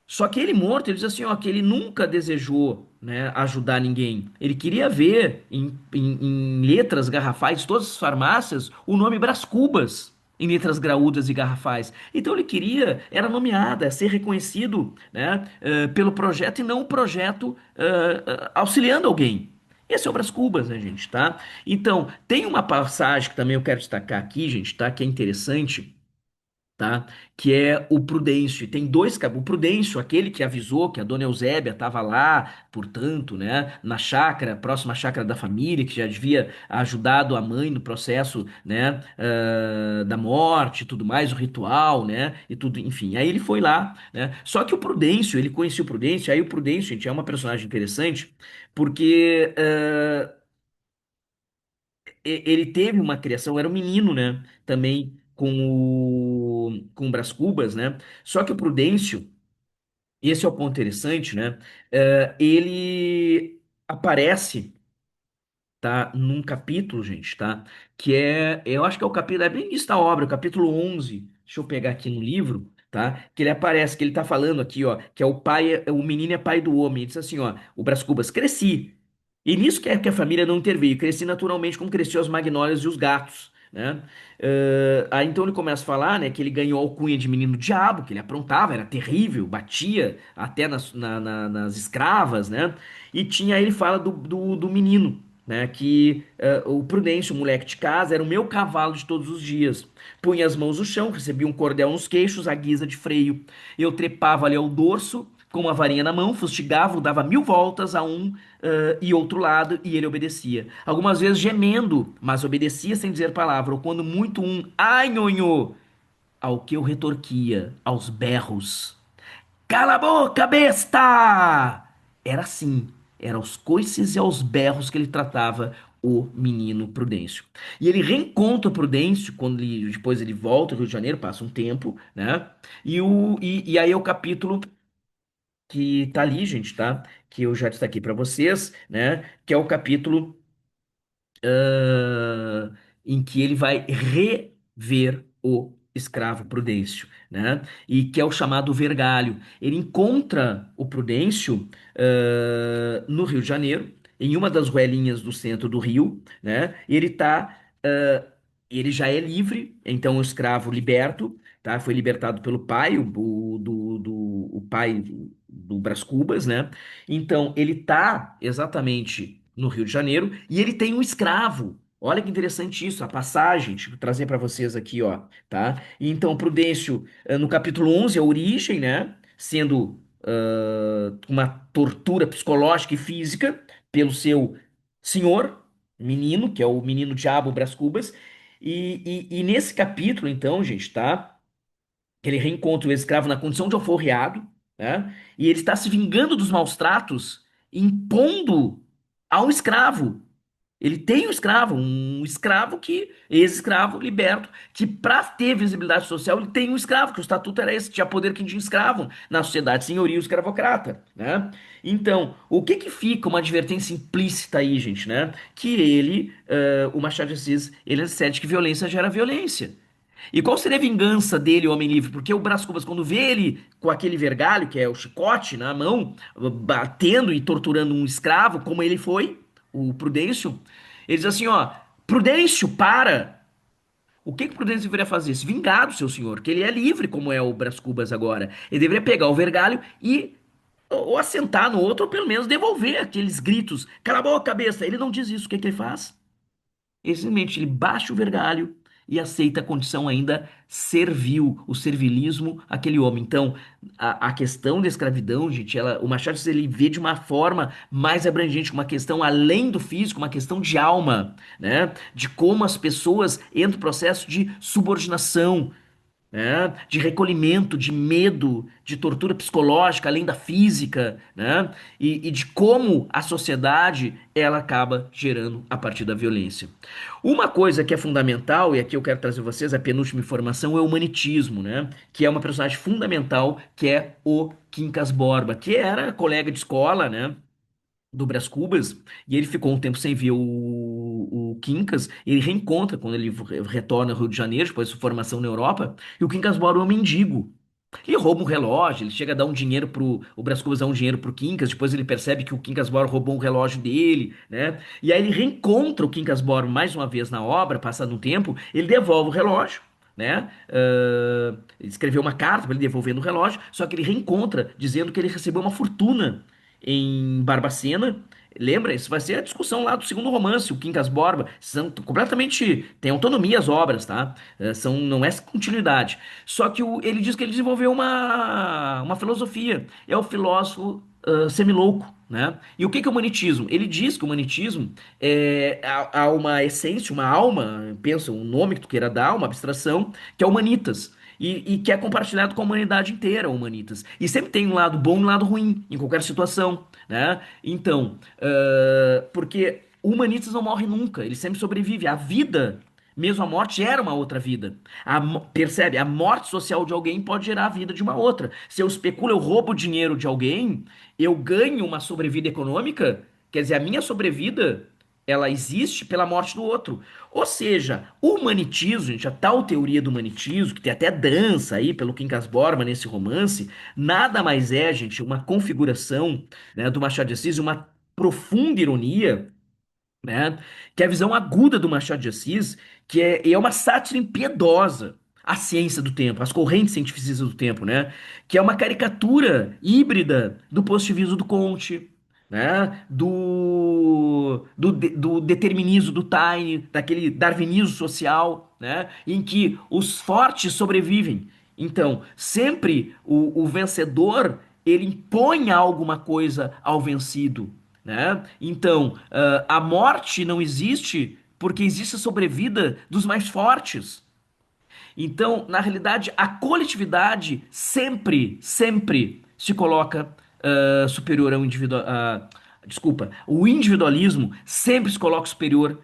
só que ele morto, ele diz assim, ó, que ele nunca desejou, né, ajudar ninguém. Ele queria ver em letras garrafais de todas as farmácias o nome Brás Cubas em letras graúdas e garrafais. Então ele queria, era nomeada, ser reconhecido, né, pelo projeto e não o projeto auxiliando alguém. Esse é o Brás Cubas, né, gente, tá? Então, tem uma passagem que também eu quero destacar aqui, gente, tá? Que é interessante, tá? Que é o Prudêncio. E tem dois, o Prudêncio, aquele que avisou que a dona Eusébia estava lá, portanto, né, na chácara, próxima chácara da família, que já devia ajudado a mãe no processo, né, da morte e tudo mais, o ritual, né, e tudo, enfim. Aí ele foi lá, né? Só que o Prudêncio, ele conhecia o Prudêncio, aí o Prudêncio, gente, é uma personagem interessante, porque ele teve uma criação, era um menino, né? Também com o Brás Cubas, né? Só que o Prudêncio, esse é o ponto interessante, né? Ele aparece, tá? Num capítulo, gente, tá? Que é, eu acho que é o capítulo, é bem início da obra, o capítulo 11. Deixa eu pegar aqui no livro, tá? Que ele aparece, que ele tá falando aqui, ó, que é o pai, o menino é pai do homem. Ele diz assim, ó, o Brás Cubas, cresci. E nisso que é que a família não interveio. Cresci naturalmente como cresciam as magnólias e os gatos, né? Aí então ele começa a falar, né, que ele ganhou a alcunha de menino diabo, que ele aprontava, era terrível, batia até nas escravas, né? E tinha, aí ele fala do menino, né, que o Prudêncio, o moleque de casa, era o meu cavalo de todos os dias. Punha as mãos no chão, recebia um cordel nos queixos, à guisa de freio. Eu trepava ali ao dorso, com uma varinha na mão, fustigava, dava 1000 voltas a um e outro lado, e ele obedecia. Algumas vezes gemendo, mas obedecia sem dizer palavra, ou quando muito ai, nhonhô, ao que eu retorquia, aos berros. Cala a boca, besta! Era assim, era aos coices e aos berros que ele tratava o menino Prudêncio. E ele reencontra o Prudêncio quando depois ele volta ao Rio de Janeiro, passa um tempo, né? E aí é o capítulo que tá ali, gente, tá? Que eu já destaquei para vocês, né? Que é o capítulo ah, em que ele vai rever o escravo Prudêncio, né? E que é o chamado Vergalho. Ele encontra o Prudêncio no Rio de Janeiro, em uma das ruelinhas do centro do Rio, né? E ele já é livre, então o escravo liberto, tá? Foi libertado pelo pai, o pai do Brás Cubas, né? Então ele tá exatamente no Rio de Janeiro e ele tem um escravo. Olha que interessante isso, a passagem, deixa eu trazer para vocês aqui, ó, tá? E então, Prudêncio, no capítulo 11, a origem, né? Sendo uma tortura psicológica e física pelo seu senhor, menino, que é o menino Diabo Brás Cubas. E nesse capítulo, então, gente, tá? Ele reencontra o escravo na condição de alforriado, né? E ele está se vingando dos maus tratos, impondo ao escravo. Ele tem um escravo que, ex-escravo, liberto, que para ter visibilidade social, ele tem um escravo, que o estatuto era esse, tinha poder que tinha escravo na sociedade senhorio escravocrata, né? Então, o que que fica uma advertência implícita aí, gente, né? Que o Machado de Assis, ele asserte que violência gera violência. E qual seria a vingança dele, o Homem Livre? Porque o Brás Cubas, quando vê ele com aquele vergalho, que é o chicote na mão, batendo e torturando um escravo, como ele foi, o Prudêncio, ele diz assim, ó, Prudêncio, para! O que que Prudêncio deveria fazer? Se vingar do seu senhor, que ele é livre, como é o Brás Cubas agora. Ele deveria pegar o vergalho e ou assentar no outro, ou pelo menos devolver aqueles gritos. Cala a boca, cabeça! Ele não diz isso. O que que ele faz? Ele simplesmente ele baixa o vergalho e aceita a condição ainda servil, o servilismo àquele homem. Então, a questão da escravidão, gente, o Machado de Assis, ele vê de uma forma mais abrangente, uma questão além do físico, uma questão de alma, né? De como as pessoas entram no processo de subordinação, né? De recolhimento, de medo, de tortura psicológica, além da física, né? E de como a sociedade ela acaba gerando a partir da violência. Uma coisa que é fundamental, e aqui eu quero trazer vocês a penúltima informação, é o humanitismo, né? Que é uma personagem fundamental, que é o Quincas Borba, que era colega de escola, né? Do Brás Cubas, e ele ficou um tempo sem ver o Quincas, ele reencontra quando ele retorna ao Rio de Janeiro, depois de sua formação na Europa, e o Quincas Borba é um mendigo. Ele rouba um relógio, ele chega a dar um dinheiro o Brás Cubas dá um dinheiro pro Quincas, depois ele percebe que o Quincas Borba roubou um relógio dele, né? E aí ele reencontra o Quincas Borba mais uma vez na obra, passado um tempo, ele devolve o relógio, né? Ele escreveu uma carta para ele devolvendo o relógio, só que ele reencontra dizendo que ele recebeu uma fortuna em Barbacena. Lembra? Isso vai ser a discussão lá do segundo romance, o Quincas Borba. São completamente. Tem autonomia as obras, tá? Não é continuidade. Só que ele diz que ele desenvolveu uma filosofia. É o filósofo semilouco, né? E o que que é o humanitismo? Ele diz que o humanitismo há uma essência, uma alma, pensa, um nome que tu queira dar, uma abstração, que é humanitas. E que é compartilhado com a humanidade inteira, o humanitas. E sempre tem um lado bom e um lado ruim, em qualquer situação, né? Então, porque o humanitas não morre nunca, ele sempre sobrevive. A vida, mesmo a morte, gera uma outra vida. Percebe? A morte social de alguém pode gerar a vida de uma outra. Se eu especulo, eu roubo o dinheiro de alguém, eu ganho uma sobrevida econômica, quer dizer, a minha sobrevida ela existe pela morte do outro. Ou seja, o humanitismo, gente, a tal teoria do humanitismo, que tem até dança aí pelo Quincas Borba nesse romance, nada mais é, gente, uma configuração, né, do Machado de Assis, uma profunda ironia, né? Que é a visão aguda do Machado de Assis, é uma sátira impiedosa à ciência do tempo, às correntes cientificistas do tempo, né? Que é uma caricatura híbrida do positivismo do Comte, né? Do determinismo do Taine, daquele darwinismo social, né? Em que os fortes sobrevivem. Então, sempre o vencedor ele impõe alguma coisa ao vencido, né? Então, a morte não existe porque existe a sobrevida dos mais fortes. Então, na realidade, a coletividade sempre se coloca superior ao individual. Desculpa, o individualismo sempre se coloca superior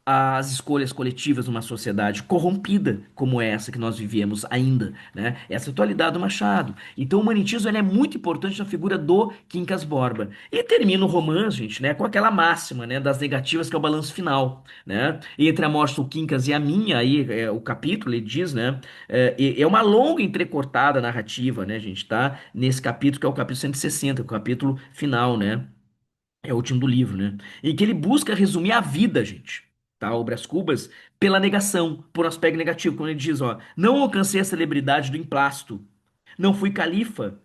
às escolhas coletivas numa sociedade corrompida como essa que nós vivemos ainda, né? Essa é a atualidade do Machado. Então, o humanitismo ele é muito importante na figura do Quincas Borba. E termina o romance, gente, né, com aquela máxima, né, das negativas que é o balanço final, né? E entre a morte do Quincas e a minha, aí o capítulo ele diz, né, é uma longa entrecortada narrativa, né, gente, tá? Nesse capítulo que é o capítulo 160, o capítulo final, né? É o último do livro, né? Em que ele busca resumir a vida, gente. Tá? O Brás Cubas, pela negação, por um aspecto negativo. Quando ele diz, ó, não alcancei a celebridade do emplasto. Não fui califa.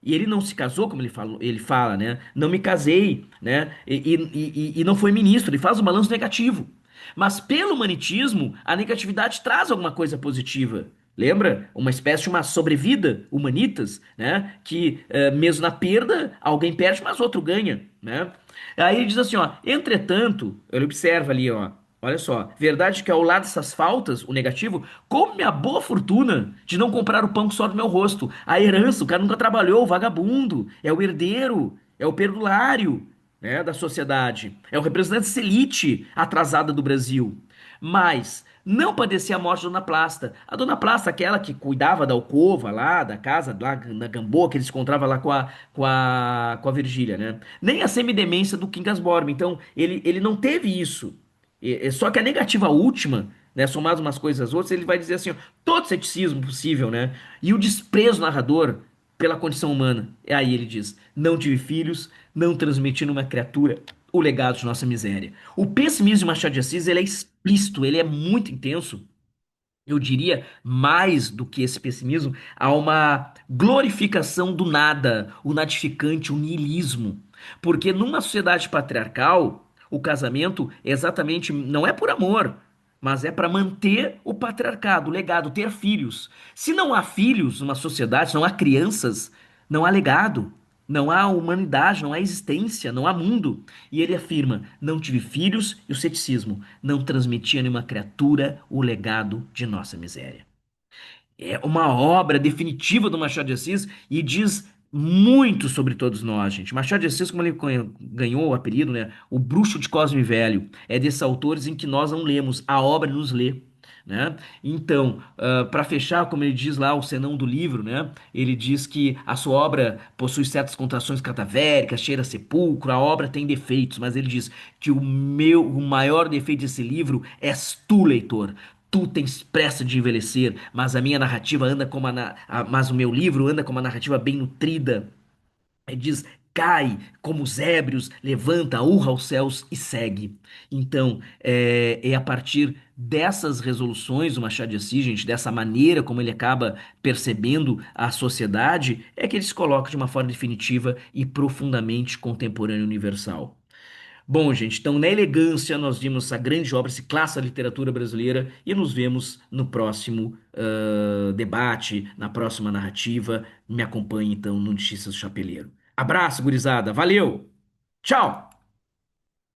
E ele não se casou, como ele fala, né? Não me casei, né? E não foi ministro. Ele faz um balanço negativo. Mas pelo humanitismo, a negatividade traz alguma coisa positiva. Lembra? Uma espécie de uma sobrevida, humanitas, né? Que mesmo na perda, alguém perde, mas outro ganha, né? Aí ele diz assim, ó, entretanto, ele observa ali, ó, olha só, verdade que ao lado dessas faltas, o negativo, como a boa fortuna de não comprar o pão que só do meu rosto, a herança, o cara nunca trabalhou, o vagabundo, é o herdeiro, é o perdulário, né, da sociedade, é o representante dessa elite atrasada do Brasil. Mas não padecia a morte da Dona Plasta. A Dona Plasta, aquela que cuidava da alcova lá, da casa, lá na Gamboa, que ele se encontrava lá com a Virgília, né? Nem a semidemência do Quincas Borba. Então, ele não teve isso. Só que a negativa última, né, somado umas coisas outras, ele vai dizer assim, ó, todo ceticismo possível, né? E o desprezo narrador pela condição humana. E aí ele diz: não tive filhos, não transmiti numa criatura o legado de nossa miséria. O pessimismo de Machado de Assis, ele é explícito, ele é muito intenso. Eu diria mais do que esse pessimismo, há uma glorificação do nada, o natificante, o niilismo. Porque numa sociedade patriarcal, o casamento exatamente não é por amor, mas é para manter o patriarcado, o legado, ter filhos. Se não há filhos numa sociedade, se não há crianças, não há legado, não há humanidade, não há existência, não há mundo. E ele afirma: não tive filhos e o ceticismo não transmitia a nenhuma criatura o legado de nossa miséria. É uma obra definitiva do Machado de Assis e diz muito sobre todos nós, gente. Machado de Assis, como ele ganhou o apelido, né? O Bruxo de Cosme Velho, é desses autores em que nós não lemos, a obra nos lê. né? Então, para fechar, como ele diz lá, o senão do livro, né? Ele diz que a sua obra possui certas contrações cadavéricas, cheira a sepulcro, a obra tem defeitos, mas ele diz que o maior defeito desse livro és tu, leitor. Tu tens pressa de envelhecer, mas a minha narrativa anda como mas o meu livro anda com uma narrativa bem nutrida. Ele diz: cai como os ébrios, levanta, urra aos céus e segue. Então, é a partir dessas resoluções do Machado de Assis, gente, dessa maneira como ele acaba percebendo a sociedade, é que ele se coloca de uma forma definitiva e profundamente contemporânea e universal. Bom, gente, então na elegância nós vimos essa grande obra, esse clássico da literatura brasileira, e nos vemos no próximo debate, na próxima narrativa. Me acompanhe então no Notícias do Chapeleiro. Abraço, gurizada. Valeu! Tchau!